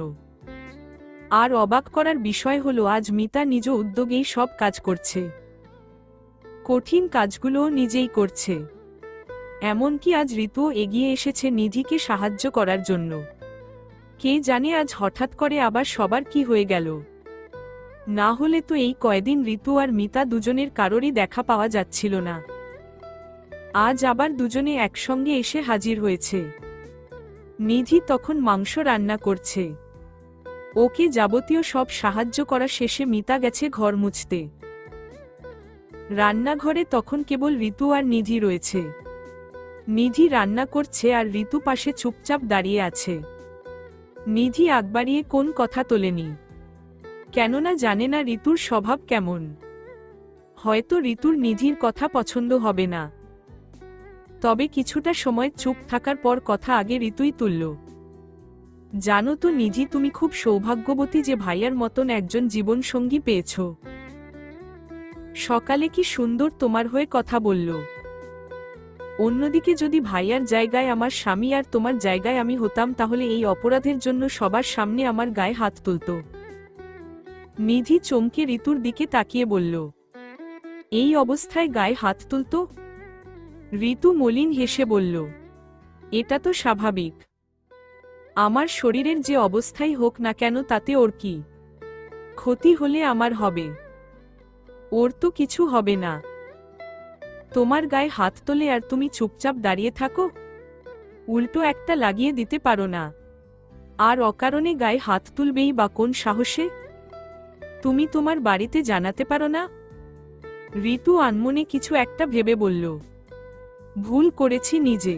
আর অবাক করার বিষয় হলো আজ মিতা নিজ উদ্যোগেই সব কাজ করছে। কঠিন কাজগুলোও নিজেই করছে। এমনকি আজ ঋতুও এগিয়ে এসেছে নিধিকে সাহায্য করার জন্য। কে জানে আজ হঠাৎ করে আবার সবার কি হয়ে গেল। না হলে তো এই কয়দিন ঋতু আর মিতা দুজনের কারোরই দেখা পাওয়া যাচ্ছিল না। আজ আবার দুজনে একসঙ্গে এসে হাজির হয়েছে। নিধি তখন মাংস রান্না করছে। ওকে যাবতীয় সব সাহায্য করা শেষে মিতা গেছে ঘর মুছতে। রান্নাঘরে তখন কেবল ঋতু আর নিধি রয়েছে। নিধি রান্না করছে আর ঋতু পাশে চুপচাপ দাঁড়িয়ে আছে। নিধি আগ বাড়িয়ে কোন কথা তোলেনি, কেননা জানে না ঋতুর স্বভাব কেমন। হয়তো ঋতুর নিধির কথা পছন্দ হবে না। তবে কিছুটা সময় চুপ থাকার পর কথা আগে ঋতুই তুলল। জানো তো নিধি, তুমি খুব সৌভাগ্যবতী যে ভাইয়ার মতন একজন জীবনসঙ্গী পেয়েছ। সকালে কি সুন্দর তোমার হয়ে কথা বলল। অন্যদিকে যদি ভাইয়ার জায়গায় আমার স্বামী আর তোমার জায়গায় আমি হতাম তাহলে এই অপরাধের জন্য সবার সামনে আমার গায়ে হাত তুলত। নিধি চমকে ঋতুর দিকে তাকিয়ে বলল, এই অবস্থায় গায়ে হাত তুলত? ঋতু মলিন হেসে বলল, এটা তো স্বাভাবিক। আমার শরীরের যে অবস্থাই হোক না কেন তাতে ওর কি ক্ষতি হলে আমার হবে? ওর তো কিছু হবে না। তোমার গায়ে হাত তোলে আর তুমি চুপচাপ দাঁড়িয়ে থাকো? উল্টো একটা লাগিয়ে দিতে পারো না? আর অকারণে গায়ে হাত তুলবেই বা কোন সাহসে? তুমি তোমার বাড়িতে জানাতে পারো না? ঋতু আনমনে কিছু একটা ভেবে বলল, ভুল করেছি নিজে।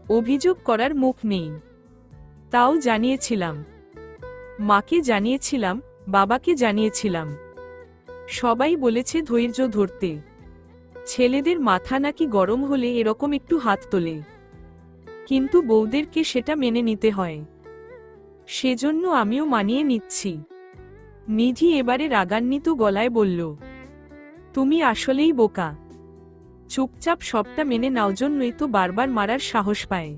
অভিযোগ করার মুখ নেই। তাও জানিয়েছিলাম, মাকে জানিয়েছিলাম, বাবাকে জানিয়েছিলাম। সবাই বলেছে ধৈর্য ধরতে। ছেলেদের মাথা নাকি গরম হলে এরকম একটু হাত তোলে, কিন্তু বউদেরকে সেটা মেনে নিতে হয়। সেজন্য আমিও মানিয়ে নিচ্ছি। নিধি এবারে রাগান্বিত গলায় বলল, তুমি আসলেই বোকা। চুপচাপ সবটা মেনে নাও, জন্যই তো বারবার মারার সাহস পায়।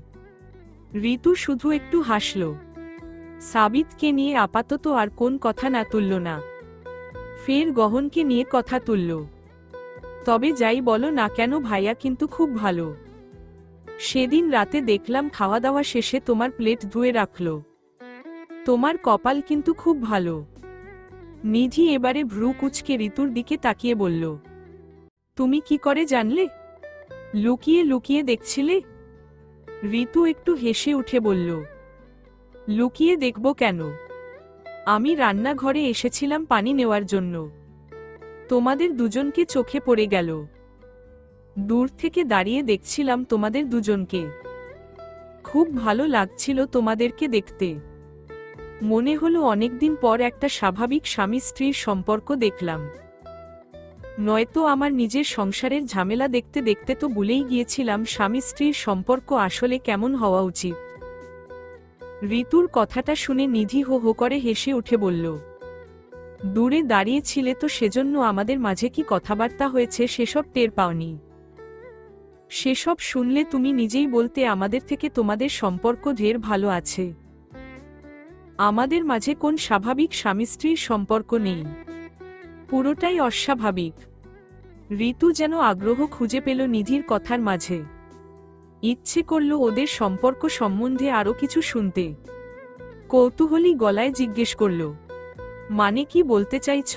ঋতু শুধু একটু হাসল। সাবিতকে নিয়ে আপাতত আর কোন কথা না তুলল না। ফের গহনকে নিয়ে কথা তুলল। তবে যাই বলো না কেন ভাইয়া কিন্তু খুব ভালো। সেদিন রাতে দেখলাম খাওয়া দাওয়া শেষে তোমার প্লেট ধুয়ে রাখল। তোমার কপাল কিন্তু খুব ভালো। নিধি এবারে ভ্রু কুঁচকে ঋতুর দিকে তাকিয়ে বলল, তুমি কি করে জানলে? লুকিয়ে লুকিয়ে দেখছিলে? ঋতু একটু হেসে উঠে বলল, লুকিয়ে দেখব কেন? আমি রান্নাঘরে এসেছিলাম পানি নেওয়ার জন্য। তোমাদের দুজনকে চোখে পড়ে গেল। দূর থেকে দাঁড়িয়ে দেখছিলাম তোমাদের দুজনকে। খুব ভালো লাগছিল তোমাদেরকে দেখতে। মনে হলো অনেকদিন পর একটা স্বাভাবিক স্বামী স্ত্রীর সম্পর্ক দেখলাম। নয়তো আমার নিজের সংসারের ঝামেলা দেখতে দেখতে তো ভুলেই গিয়েছিলাম স্বামী স্ত্রীর সম্পর্ক আসলে কেমন হওয়া উচিত। ঋতুর কথাটা শুনে নিধি হো হো করে হেসে উঠে বলল, দূরে দাঁড়িয়েছিলে তো সেজন্য আমাদের মাঝে কি কথাবার্তা হয়েছে সেসব টের পাওনি। সেসব শুনলে তুমি নিজেই বলতে আমাদের থেকে তোমাদের সম্পর্ক ঢের ভালো আছে। আমাদের মাঝে কোন স্বাভাবিক স্বামী স্ত্রীর সম্পর্ক নেই, পুরোটাই অস্বাভাবিক। ঋতু যেন আগ্রহ খুঁজে পেল নিধির কথার মাঝে। ইচ্ছে করল ওদের সম্পর্ক সম্বন্ধে আরও কিছু শুনতে। কৌতূহলী গলায় জিজ্ঞেস করল, মানে কি বলতে চাইছ?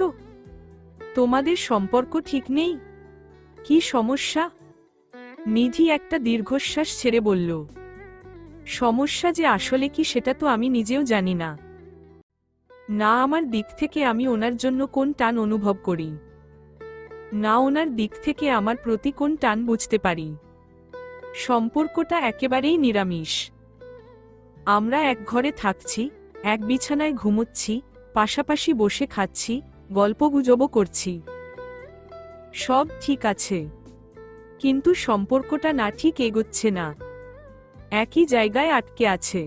তোমাদের সম্পর্ক ঠিক নেই? কি সমস্যা? নিধি একটা দীর্ঘশ্বাস ছেড়ে বলল, সমস্যা যে আসলে কি সেটা তো আমি নিজেও জানি না। না আমার দিক থেকে আমি ওনার জন্য কোন টান অনুভব করি, না ওনার দিক থেকে আমার প্রতি কোন টান বুঝতে পারি। সম্পর্কটা একেবারেই নিরামিষ। আমরা এক ঘরে থাকছি, এক বিছানায় ঘুমোচ্ছি, পাশাপাশি বসে খাচ্ছি, গল্পগুজবও করছি। সব ঠিক আছে, কিন্তু সম্পর্কটা না ঠিক এগোচ্ছে না, একই জায়গায় আটকে আছে।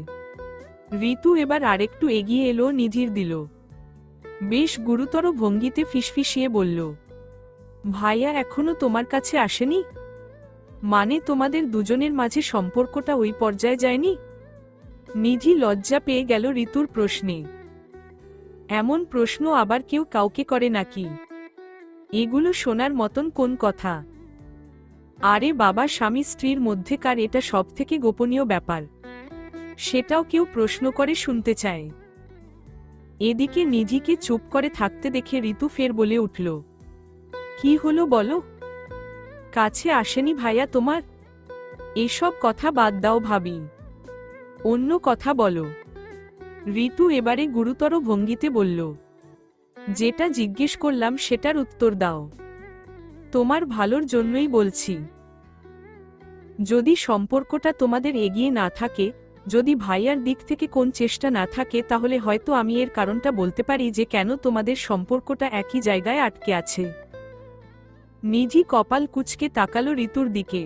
ঋতু এবার আরেকটু এগিয়ে এলো নিধির দিল। বেশ গুরুতর ভঙ্গিতে ফিসফিসিয়ে বলল, ভাইয়া এখনো তোমার কাছে আসেনি? মানে তোমাদের দুজনের মাঝে সম্পর্কটা ওই পর্যায়ে যায়নি? নিধি লজ্জা পেয়ে গেল ঋতুর প্রশ্নে। এমন প্রশ্ন আবার কেউ কাউকে করে নাকি? এগুলো শোনার মতন কোন কথা? আরে বাবা, স্বামী স্ত্রীর মধ্যেকার এটা সবথেকে গোপনীয় ব্যাপার, সেটাও কেউ প্রশ্ন করে শুনতে চায়। এদিকে নিধিকে চুপ করে থাকতে দেখে ঋতু ফের বলে উঠল, কি হলো বলো? কাছে আসেনি ভাইয়া তোমার? এসব কথা বাদ দাও ভাবি, অন্য কথা বলো। ঋতু এবারে গুরুতর ভঙ্গিতে বলল, যেটা জিজ্ঞেস করলাম সেটার উত্তর দাও। তোমার ভালোর জন্যই বলছি। যদি সম্পর্কটা তোমাদের এগিয়ে না থাকে, যদি ভাইয়ার দিক থেকে কোন চেষ্টা না থাকে, তাহলে হয়তো আমি এর কারণটা বলতে পারি যে কেন তোমাদের সম্পর্কটা একই জায়গায় আটকে আছে। নিধি কপাল কুঁচকে তাকালো ঋতুর দিকে।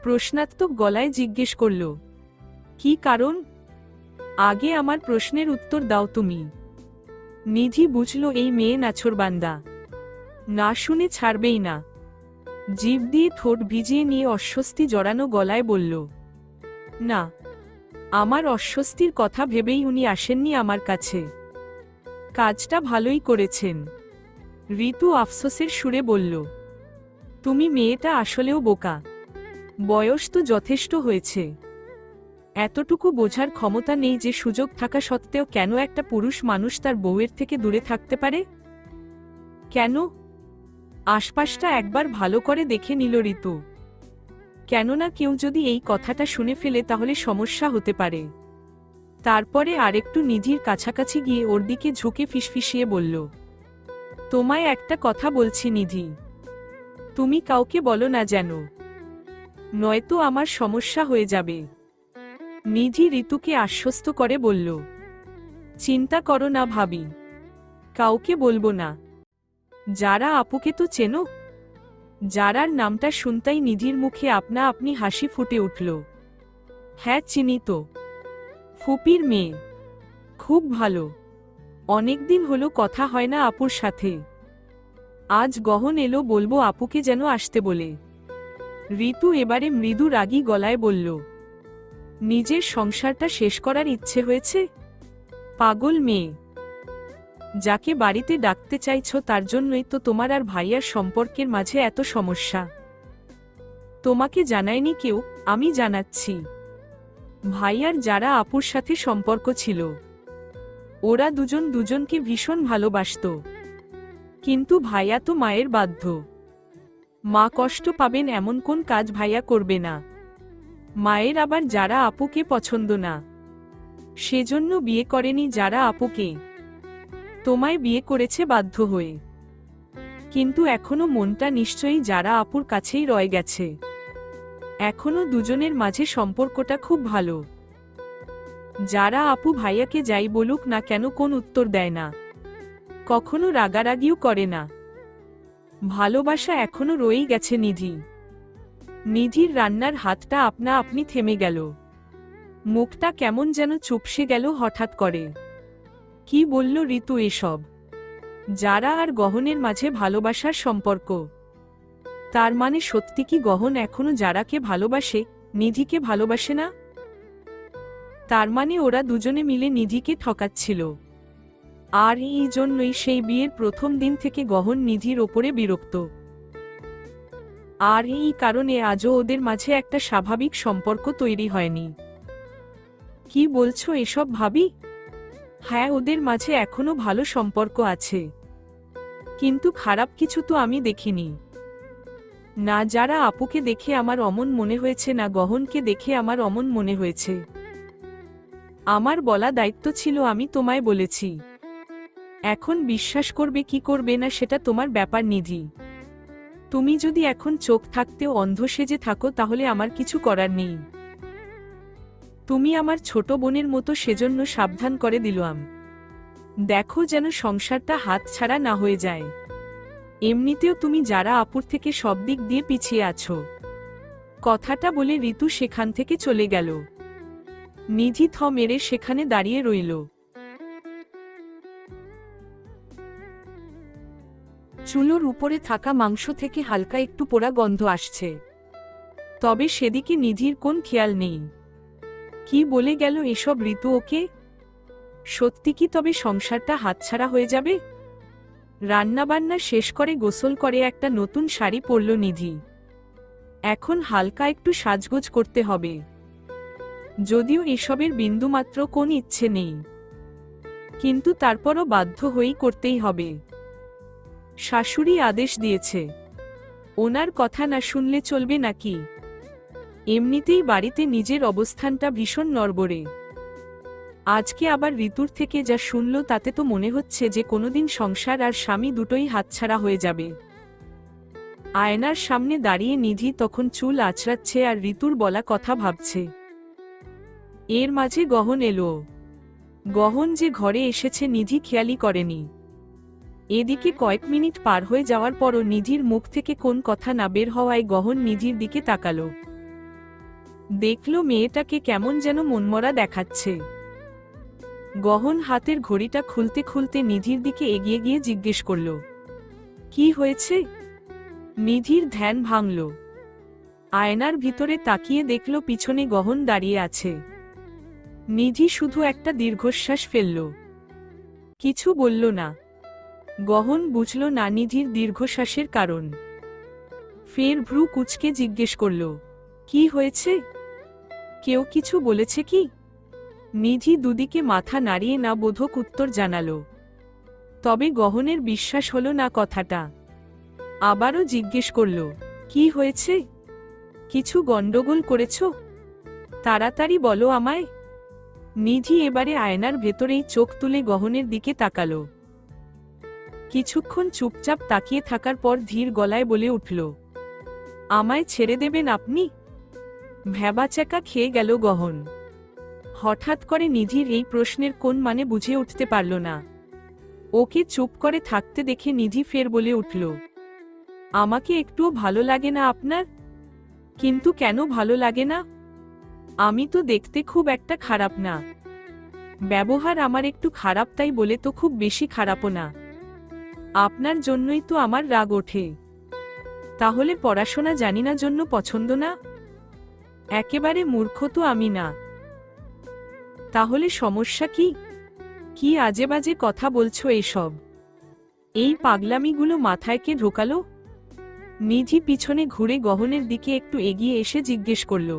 প্রশ্নাত্মক গলায় জিজ্ঞেস করল, কি কারণ? আগে আমার প্রশ্নের উত্তর দাও তুমি। নিধি বুঝল এই মেয়ে নাছোড়বান্দা, না শুনে ছাড়বেই না। জিভ দিয়ে ঠোঁট ভিজিয়ে নিয়ে অস্বস্তি জড়ানো গলায় বলল, না, আমার অস্বস্তির কথা ভেবেই উনি আসেননি আমার কাছে। কাজটা ভালোই করেছেন। ঋতু আফসোসের সুরে বলল, তুমি মেয়েটা আসলেও বোকা। বয়স তো যথেষ্ট হয়েছে, এতটুকু বোঝার ক্ষমতা নেই যে সুযোগ থাকা সত্ত্বেও কেন একটা পুরুষ মানুষ তার বউয়ের থেকে দূরে থাকতে পারে। কেন? আশপাশটা একবার ভালো করে দেখে নিল ঋতু। কেননা কেউ যদি এই কথাটা শুনে ফেলে তাহলে সমস্যা হতে পারে। তারপরে আরেকটু নিধির কাছাকাছি গিয়ে ওর দিকে ঝুঁকে ফিসফিসিয়ে বলল, তোমায় একটা কথা বলছি নিধি, তুমি কাউকে বলো না যেন, নয়তো আমার সমস্যা হয়ে যাবে। নিধি ঋতুকে আশ্বস্ত করে বলল, চিন্তা করো না ভাবি, কাউকে বলবো না। যারা আপুকে তো চেনো? যারার নামটা শুনতেই নিধির মুখে আপনা আপনি হাসি ফুটে উঠল। হ্যাঁ চিনি তো, ফুপির মেয়ে। খুব ভালো, অনেকদিন হলো কথা হয় না আপুর সাথে। আজ গহন এলো বলবো আপুকে যেন আসতে বলে। ঋতু এবারে মৃদু রাগী গলায় বলল, নিজের সংসারটা শেষ করার ইচ্ছে হয়েছে? পাগল মেয়ে, যাকে বাড়িতে ডাকতে চাইছো তার জন্যই তো তোমার আর ভাইয়ার সম্পর্কের মাঝে এত সমস্যা। তোমাকে জানায়নি কেউ, আমি জানাচ্ছি। ভাইয়ার যারা আপুর সাথে সম্পর্ক ছিল, ওরা দুজন দুজনকে ভীষণ ভালোবাসত, কিন্তু ভাইয়া তো মায়ের বাধ্য। মা কষ্ট পাবেন এমন কোন কাজ ভাইয়া করবে না। মায়ের আবার যারা আপুকে পছন্দ না, সেজন্য বিয়ে করেনি যারা আপুকে। তোমায় বিয়ে করেছে বাধ্য হয়ে, কিন্তু এখনো মনটা নিশ্চয়ই যারা আপুর কাছেই রয়ে গেছে। এখনো দুজনের মাঝে সম্পর্কটা খুব ভালো। যারা আপু ভাইয়াকে যাই বলুক না কেন কোন উত্তর দেয় না, কখনো রাগারাগিও করে না। ভালোবাসা এখনো রয়েই গেছে। নিধির রান্নার হাতটা আপনা আপনি থেমে গেল। মুখটা কেমন যেন চুপসে গেল হঠাৎ করে। কি বলল ঋতু এসব? যারা আর গহনের মাঝে ভালোবাসার সম্পর্ক? তার মানে সত্যি কি গহন এখনো যারাকে ভালোবাসে, নিধিকে ভালোবাসে না? তার মানে ওরা দুজনে মিলে নিধিকে ঠকাচ্ছিল। আর এই জন্যই সেই বিয়ের প্রথম দিন থেকে গহন নিধির ওপরে বিরক্ত। আর এই কারণে আজও ওদের মাঝে একটা স্বাভাবিক সম্পর্ক তৈরি হয়নি। কি বলছো এসব ভাবি? হ্যাঁ, ওদের মাঝে এখনো ভালো সম্পর্ক আছে, কিন্তু খারাপ কিছু তো আমি দেখিনি। না যারা আপুকে দেখে আমার অমন মনে হয়েছে, না গহনকে দেখে আমার অমন মনে হয়েছে। আমার বলা দায়িত্ব ছিল, আমি তোমায় বলেছি। এখন বিশ্বাস করবে কি করবে না সেটা তোমার ব্যাপার নিধি। তুমি যদি এখন চোখ থাকতেও অন্ধ সেজে থাকো তাহলে আমার কিছু করার নেই। তুমি আমার ছোট বোনের মতো, সেজন্য সাবধান করে দিলাম। দেখো যেন সংসারটা হাতছাড়া না হয়ে যায়। এমনিতেও তুমি যারা আপুর থেকে সব দিক দিয়ে পিছিয়ে আছো। কথাটা বলে ঋতু সেখান থেকে চলে গেল। নিধি থ মেরে সেখানে দাঁড়িয়ে রইল। চুলোর উপরে থাকা মাংস থেকে হালকা একটু পোড়া গন্ধ আসছে, তবে সেদিকে নিধির কোন খেয়াল নেই। কি বলে গেল এসব ঋতু ওকে? সত্যি কি তবে সংসারটা হাতছাড়া হয়ে যাবে? রান্নাবান্না শেষ করে গোসল করে একটা নতুন শাড়ি পরল নিধি। এখন হালকা একটু সাজগোজ করতে হবে, যদিও এসবের বিন্দুমাত্র কোন ইচ্ছে নেই, কিন্তু তারপরও বাধ্য হয়েই করতেই হবে। শাশুড়ি আদেশ দিয়েছে, ওনার কথা না শুনলে চলবে নাকি? এমনিতেই বাড়িতে নিজের অবস্থানটা ভীষণ নড়বড়ে। আজকে আবার ঋতুর থেকে যা শুনল তাতে তো মনে হচ্ছে যে কোনোদিন সংসার আর স্বামী দুটোই হাতছাড়া হয়ে যাবে। আয়নার সামনে দাঁড়িয়ে নিধি তখন চুল আঁচড়াচ্ছে আর ঋতুর বলা কথা ভাবছে। এর মাঝে গহন এলো। গহন যে ঘরে এসেছে নিধি খেয়ালই করেনি। এদিকে কয়েক মিনিট পার হয়ে যাওয়ার পরও নিধির মুখ থেকে কোন কথা না বের হওয়ায় গহন নিধির দিকে তাকালো। দেখল মেয়েটাকে কেমন যেন মনমরা দেখাচ্ছে। গহন হাতের ঘড়িটা খুলতে খুলতে নিধির দিকে এগিয়ে গিয়ে জিজ্ঞেস করল, কি হয়েছে? নিধির ধ্যান ভাঙল। আয়নার ভিতরে তাকিয়ে দেখল পিছনে গহন দাঁড়িয়ে আছে। নিধি শুধু একটা দীর্ঘশ্বাস ফেলল, কিছু বলল না। গহন বুঝল না নিধির দীর্ঘশ্বাসের কারণ। ফের ভ্রু কুঁচকে জিজ্ঞেস করল, কি হয়েছে? কেউ কিছু বলেছে কি? নিধি দুদিকে মাথা নাড়িয়ে না বোধক উত্তর জানাল। তবে গহনের বিশ্বাস হল না কথাটা। আবারও জিজ্ঞেস করল, কি হয়েছে? কিছু গন্ডগোল করেছ? তাড়াতাড়ি বলো আমায়। নিধি এবারে আয়নার ভেতরেই চোখ তুলে গহনের দিকে তাকাল। কিছুক্ষণ চুপচাপ তাকিয়ে থাকার পর ধীর গলায় বলে উঠল, আমায় ছেড়ে দেবেন আপনি? ভ্যাবাচ্যাকা খেয়ে গেল গহন। হঠাৎ করে নিধির এই প্রশ্নের কোন মানে বুঝে উঠতে পারল না। ওকে চুপ করে থাকতে দেখে নিধি ফের বলে উঠল, আমাকে একটুও ভালো লাগে না আপনার? কিন্তু কেন ভালো লাগে না? আমি তো দেখতে খুব একটা খারাপ না। ব্যবহার আমার একটু খারাপ, তাই বলে তো খুব বেশি খারাপও না। আপনার জন্যই তো আমার রাগ ওঠে। তাহলে পড়াশোনা জানি না জন্য পছন্দ না? একেবারে মূর্খ তো আমি না। তাহলে সমস্যা কি? কি আজে বাজে কথা বলছো এসব? এই পাগলামিগুলো মাথায় কে ঢোকালো? নিধি পিছনে ঘুরে গহনের দিকে একটু এগিয়ে এসে জিজ্ঞেস করল,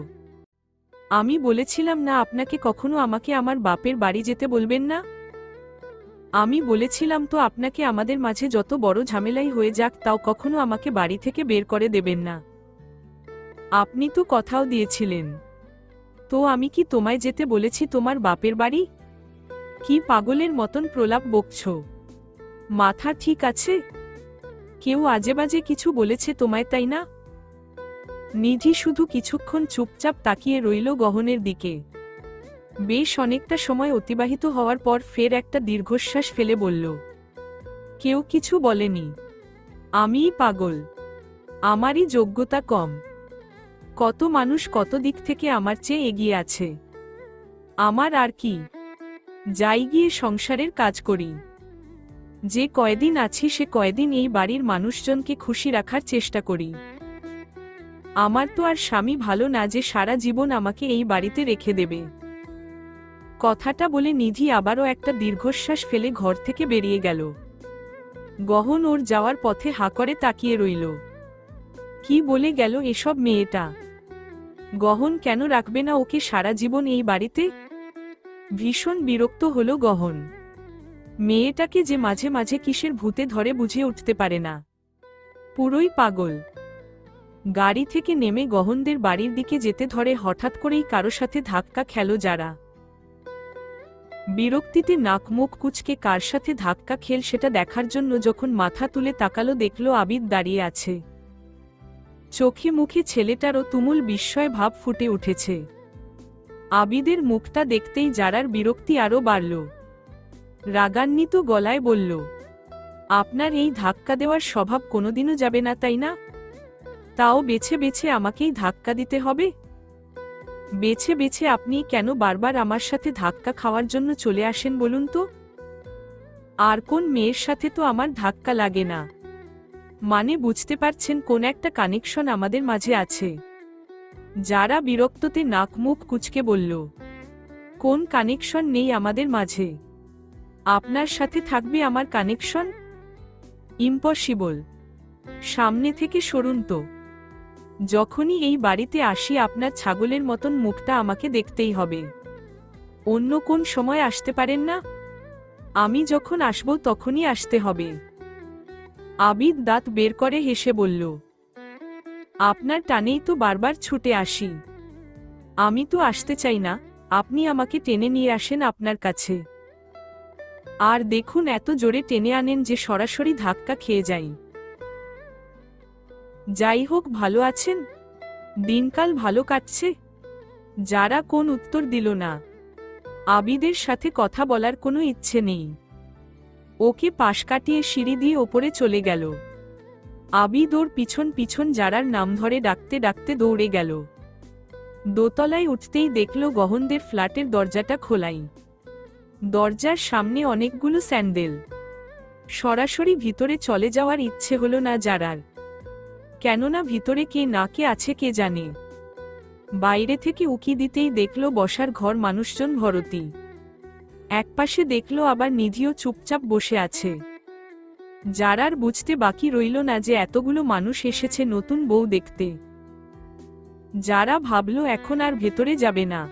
আমি বলেছিলাম না আপনাকে কখনো আমাকে আমার বাপের বাড়ি যেতে বলবেন না? আমি বলেছিলাম তো আপনাকে আমাদের মাঝে যত বড় ঝামেলাই হয়ে যাক তাও কখনো আমাকে বাড়ি থেকে বের করে দেবেন না। আপনি তো কথাও দিয়েছিলেন। তো আমি কি তোমায় যেতে বলেছি তোমার বাপের বাড়ি? কি পাগলের মতন প্রলাপ বকছ? মাথা ঠিক আছে? কেউ আজেবাজে কিছু বলেছে তোমায়, তাই না? নিধি শুধু কিছুক্ষণ চুপচাপ তাকিয়ে রইল গহনের দিকে। বেশ অনেকটা সময় অতিবাহিত হওয়ার পর ফের একটা দীর্ঘশ্বাস ফেলে বলল, কেউ কিছু বলেনি। আমিই পাগল। আমারই যোগ্যতা কম। কত মানুষ কত দিক থেকে আমার চেয়ে এগিয়ে আছে। আমার আর কি, যাই গিয়ে সংসারের কাজ করি। যে কয়দিন আছি সে কয়দিন এই বাড়ির মানুষজনকে খুশি রাখার চেষ্টা করি। আমার তো আর স্বামী ভালো না যে সারা জীবন আমাকে এই বাড়িতে রেখে দেবে। কথাটা বলে নিধি আবারও একটা দীর্ঘশ্বাস ফেলে ঘর থেকে বেরিয়ে গেল। গহন ওর যাওয়ার পথে হাঁ করে তাকিয়ে রইল। কি বলে গেল এসব মেয়েটা? গহন কেন রাখবে না ওকে সারা জীবন এই বাড়িতে? ভীষণ বিরক্ত হলো গহন। মেয়েটাকে যে মাঝে মাঝে কিসের ভূতে ধরে বুঝে উঠতে পারে না। পুরোই পাগল। গাড়ি থেকে নেমে গহনদের বাড়ির দিকে যেতে ধরে হঠাৎ করেই কারো সাথে ধাক্কা খেল যারা। বিরক্তিতে নাক মুখ কুঁচকে কার সাথে ধাক্কা খেল সেটা দেখার জন্য যখন মাথা তুলে তাকালো দেখল আবিদ দাঁড়িয়ে আছে। চোখে মুখে ছেলেটারও তুমুল বিস্ময় ভাব ফুটে উঠেছে। আবিদের মুখটা দেখতেই যারার বিরক্তি আরও বাড়ল। রাগান্বিত গলায় বলল, আপনার এই ধাক্কা দেওয়ার স্বভাব কোনোদিনও যাবে না, তাই না? তাও বেছে বেছে আমাকেই ধাক্কা দিতে হবে? বেছে বেছে আপনি কেন বারবার আমার সাথে ধাক্কা খাওয়ার জন্য চলে আসেন বলুন তো? আর কোন মেয়ের সাথে তো আমার ধাক্কা লাগে না। মানে বুঝতে পারছেন কোন একটা কানেকশন আমাদের মাঝে আছে? যারা বিরক্ততে নাক মুখ কুঁচকে বলল, কোন কানেকশন নেই আমাদের মাঝে? আপনার সাথে থাকবে আমার কানেকশন? ইম্পসিবল। সামনে থেকে সরুন তো। যখনই এই বাড়িতে আসি আপনার ছাগলের মতন মুখটা আমাকে দেখতেই হবে। অন্য কোন সময় আসতে পারেন না? আমি যখন আসব তখনই আসতে হবে। আবিদ দাঁত বের করে হেসে বলল, আপনার টানেই তো বারবার ছুটে আসি। আমি তো আসতে চাই না, আপনি আমাকে টেনে নিয়ে আসেন আপনার কাছে। আর দেখুন এত জোরে টেনে আনেন যে সরাসরি ধাক্কা খেয়ে যাই। যাই হোক, ভালো আছেন? দিনকাল ভালো কাটছে? যারা কোন উত্তর দিল না। আবিদের সাথে কথা বলার কোনো ইচ্ছে নেই। ওকে পাশ কাটিয়ে সিঁড়ি দিয়ে ওপরে চলে গেল। আবিদ ওর পিছন পিছন যারার নাম ধরে ডাকতে ডাকতে দৌড়ে গেল। দোতলায় উঠতেই দেখল গহনদের ফ্ল্যাটের দরজাটা খোলাই। দরজার সামনে অনেকগুলো স্যান্ডেল। সরাসরি ভিতরে চলে যাওয়ার ইচ্ছে হলো না যারার। কেননা ভিতরে কে না কে আছে কে জানে। বাইরে থেকে উকি দিতেই দেখল বসার ঘর মানুষজন ভরতি। একপাশে দেখল আবার নিধিও চুপচাপ বসে আছে। যারার বুঝতে বাকি রইল না যে এতগুলো মানুষ এসেছে নতুন বউ দেখতে। যারা ভাবল এখন আর ভেতরে যাবে না।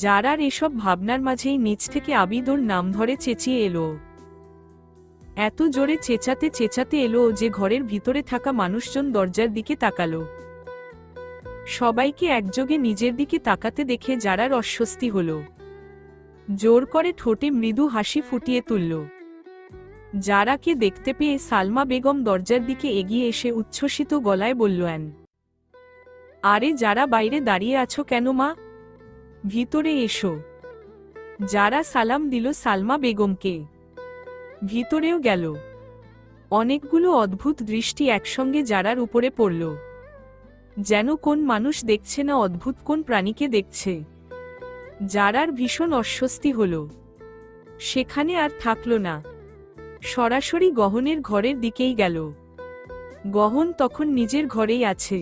যারার এসব ভাবনার মাঝেই নিচ থেকে আবিদ ওর নাম ধরে চেঁচিয়ে এলো। এত জোরে চেঁচাতে চেঁচাতে এলো যে ঘরের ভিতরে থাকা মানুষজন দরজার দিকে তাকালো। সবাইকে একযোগে নিজের দিকে তাকাতে দেখে যারার অস্বস্তি হলো। জোর করে ঠোঁটে মৃদু হাসি ফুটিয়ে তুলল। যারাকে দেখতে পেয়ে সালমা বেগম দরজার দিকে এগিয়ে এসে উচ্ছ্বসিত গলায় বললেন, আরে যারা বাইরে দাঁড়িয়ে আছো কেন মা? ভিতরে এসো। যারা সালাম দিল সালমা বেগমকে। ভিতরেও গেল। অনেকগুলো অদ্ভুত দৃষ্টি একসঙ্গে যারার উপরে পড়ল। যেন কোন মানুষ দেখছে না অদ্ভুত কোন প্রাণীকে দেখছে। যারার ভীষণ অস্বস্তি হল। সেখানে আর থাকল না। সরাসরি গহনের ঘরের দিকেই গেল। গহন তখন নিজের ঘরেই আছে।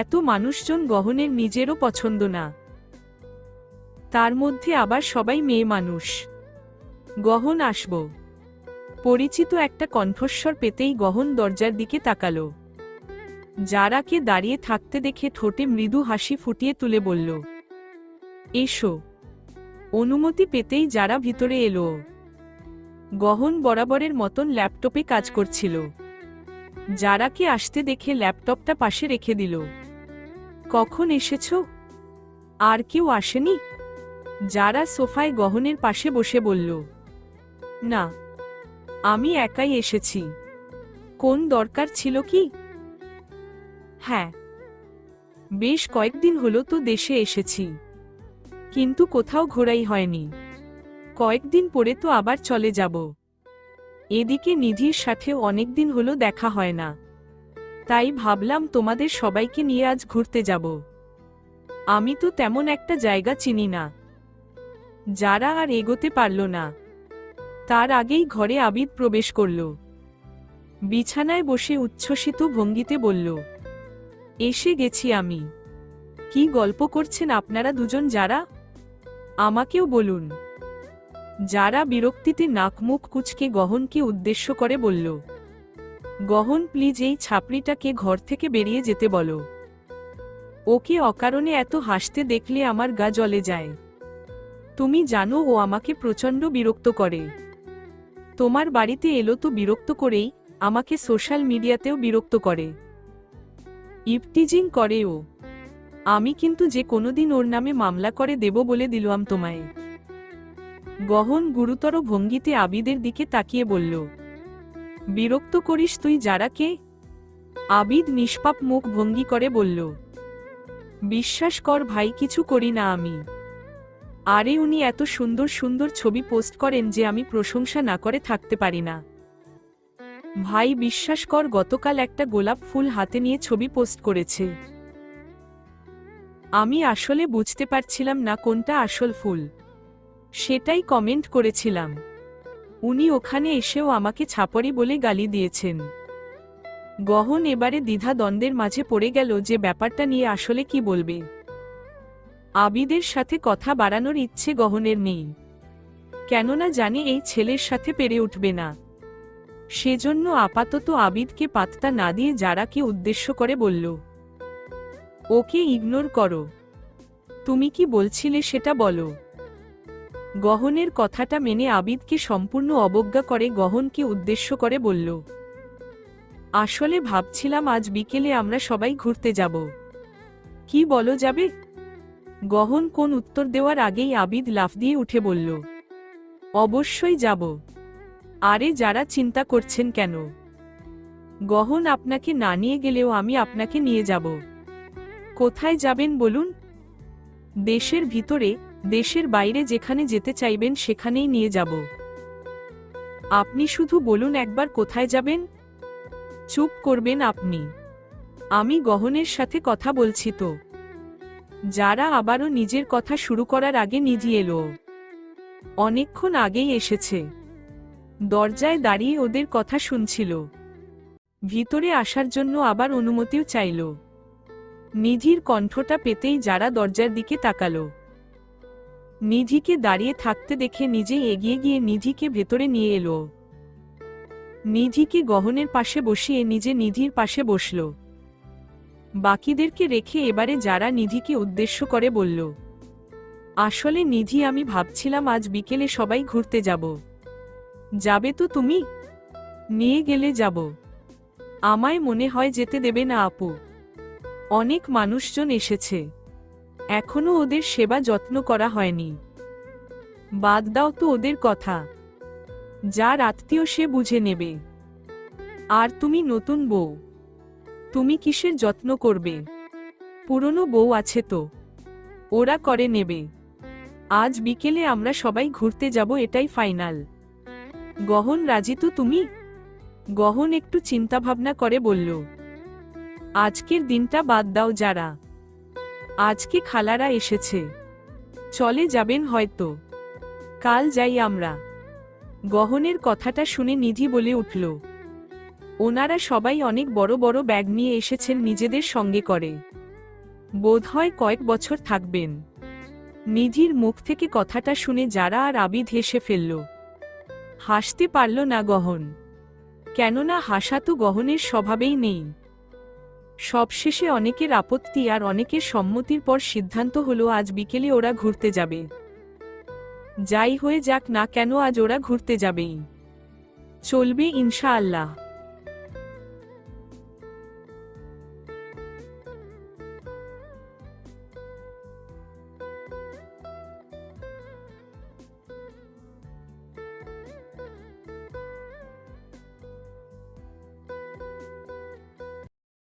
এত মানুষজন গহনের নিজেরও পছন্দ না। তার মধ্যে আবার সবাই মেয়ে মানুষ। গহন আসব। পরিচিত একটা কণ্ঠস্বর পেতেই গহন দরজার দিকে তাকালো। যারাকে দাঁড়িয়ে থাকতে দেখে ঠোঁটে মৃদু হাসি ফুটিয়ে তুলে বলল, এসো। অনুমতি পেতেই যারা ভিতরে এলো। গহন বরাবরের মতন ল্যাপটপে কাজ করছিল। যারাকে আসতে দেখে ল্যাপটপটা পাশে রেখে দিল। কখন এসেছো? আর কেউ আসেনি? যারা সোফায় গহনের পাশে বসে বলল। না, আমি একাই এসেছি। কোন দরকার ছিল কি? হ্যাঁ, বেশ কয়েকদিন হলো তো দেশে এসেছি, কিন্তু কোথাও ঘোরাই হয়নি। কয়েকদিন পরে তো আবার চলে যাব। এদিকে নিধির সাথেও অনেকদিন হলো দেখা হয় না, তাই ভাবলাম তোমাদের সবাইকে নিয়ে আজ ঘুরতে যাব। আমি তো তেমন একটা জায়গা চিনি না। যারা আর এগোতে পারল না, তার আগেই ঘরে আবিদ প্রবেশ করল। বিছানায় বসে উচ্ছ্বসিত ভঙ্গিতে বলল, এসে গেছি আমি। কি গল্প করছেন আপনারা দুজন? যারা, আমাকেও বলুন। যারা বিরক্তিতে নাক মুখ কুঁচকে গহনকে উদ্দেশ্য করে বলল, গহন প্লিজ এই ছাপড়িটাকে ঘর থেকে বেরিয়ে যেতে বলো। ওকে অকারণে এত হাসতে দেখলে আমার গা জ্বলে যায়। তুমি জানো ও আমাকে প্রচণ্ড বিরক্ত করে। তোমার বাড়িতে এলো তো বিরক্ত করেই, আমাকে সোশ্যাল মিডিয়াতেও বিরক্ত করে। ইভটিজিং করে ও। আমি কিন্তু যে কোনোদিন ওর নামে মামলা করে দেব বলে দিলাম তোমায়। গহন গুরুতর ভঙ্গিতে আবিদের দিকে তাকিয়ে বলল, বিরক্ত করিস তুই যারাকে? আবিদ নিষ্পাপ মুখ ভঙ্গি করে বলল, বিশ্বাস কর ভাই, কিছু করি না আমি। আরে উনি এত সুন্দর সুন্দর ছবি পোস্ট করেন যে আমি প্রশংসা না করে থাকতে পারি না। ভাই বিশ্বাস কর, গতকাল একটা গোলাপ ফুল হাতে নিয়ে ছবি পোস্ট করেছে। আমি আসলে বুঝতে পারছিলাম না কোনটা আসল ফুল, সেটাই কমেন্ট করেছিলাম। উনি ওখানে এসেও আমাকে ছাপড়ি বলে গালি দিয়েছেন। গহন এবারে দ্বিধা দ্বন্দ্বের মাঝে পড়ে গেল যে ব্যাপারটা নিয়ে আসলে কি বলবে। আবিদের সাথে কথা বাড়ানোর ইচ্ছে গহনের নেই, কেননা জানে এই ছেলের সাথে পেরে উঠবে না। সেজন্য আপাতত আবিদকে পাত্তা না দিয়ে যারাকে উদ্দেশ্য করে বলল, ওকে ইগনোর করো। তুমি কি বলছিলে সেটা বলো। গহনের কথাটা মেনে আবিদকে সম্পূর্ণ অবজ্ঞা করে গহনকে উদ্দেশ্য করে বলল, আসলে ভাবছিলাম আজ বিকেলে আমরা সবাই ঘুরতে যাব। কি বলো, যাবে? গহন কোন উত্তর দেওয়ার আগেই আবিদ লাফ দিয়ে উঠে বলল, অবশ্যই যাব। আরে যারা চিন্তা করছেন কেন? গহন আপনাকে না নিয়ে গেলেও আমি আপনাকে নিয়ে যাব। কোথায় যাবেন বলুন? দেশের ভিতরে, দেশের বাইরে, যেখানে যেতে চাইবেন সেখানেই নিয়ে যাব। আপনি শুধু বলুন একবার কোথায় যাবেন। চুপ করবেন আপনি, আমি গহনের সাথে কথা বলছি তো। যারা আবারও নিজের কথা শুরু করার আগে নিধি এলো। অনেকক্ষণ আগেই এসেছে। দরজায় দাঁড়িয়ে ওদের কথা শুনছিল। ভিতরে আসার জন্য আবার অনুমতিও চাইল। নিধির কণ্ঠটা পেতেই যারা দরজার দিকে তাকালো। নিধিকে দাঁড়িয়ে থাকতে দেখে নিজেই এগিয়ে গিয়ে নিধিকে ভেতরে নিয়ে এলো। নিধিকে গহনের পাশে বসিয়ে নিজে নিধির পাশে বসল। বাকিদেরকে রেখে এবারে যারা নিধিকে উদ্দেশ্য করে বলল, আসলে নিধি, আমি ভাবছিলাম আজ বিকেলে সবাই ঘুরতে যাব। যাবে তো তুমি? নিয়ে গেলে যাব। আমায় মনে হয় যেতে দেবে না আপু। অনেক মানুষজন এসেছে, এখনো ওদের সেবা যত্ন করা হয়নি। বাদ দাও তো ওদের কথা, যার আত্মীয় সে বুঝে নেবে। আর তুমি নতুন বউ, তুমি কিসের যত্ন করবে? পুরনো বউ আছে তো, ওরা করে নেবে। আজ বিকেলে আমরা সবাই ঘুরতে যাব, এটাই ফাইনাল। গহন, রাজি তো তুমি? গহন একটু চিন্তাভাবনা করে বলল, আজকের দিনটা বাদ দাও যারা, আজকে খালারা এসেছে, চলে যাবেন হয়তো, কাল যাই আমরা। গহনের কথাটা শুনে নিধি বলে উঠল, ওনারা সবাই অনেক বড় বড় ব্যাগ নিয়ে এসেছেন নিজেদের সঙ্গে করে, বোধহয় কয়েক বছর থাকবেন। নিধির মুখ থেকে কথাটা শুনে যারা আর আবিদ হেসে ফেলল। হাসতে পারল না গহন, কেননা হাসা তো গহনের স্বভাবেই নেই। সবশেষে অনেকের আপত্তি আর অনেকের সম্মতির পর সিদ্ধান্ত হলো আজ বিকেলে ওরা ঘুরতে যাবে। যাই হয়ে যাক না কেন, আজ ওরা ঘুরতে যাবেই। চলবে ইনশাআল্লাহ।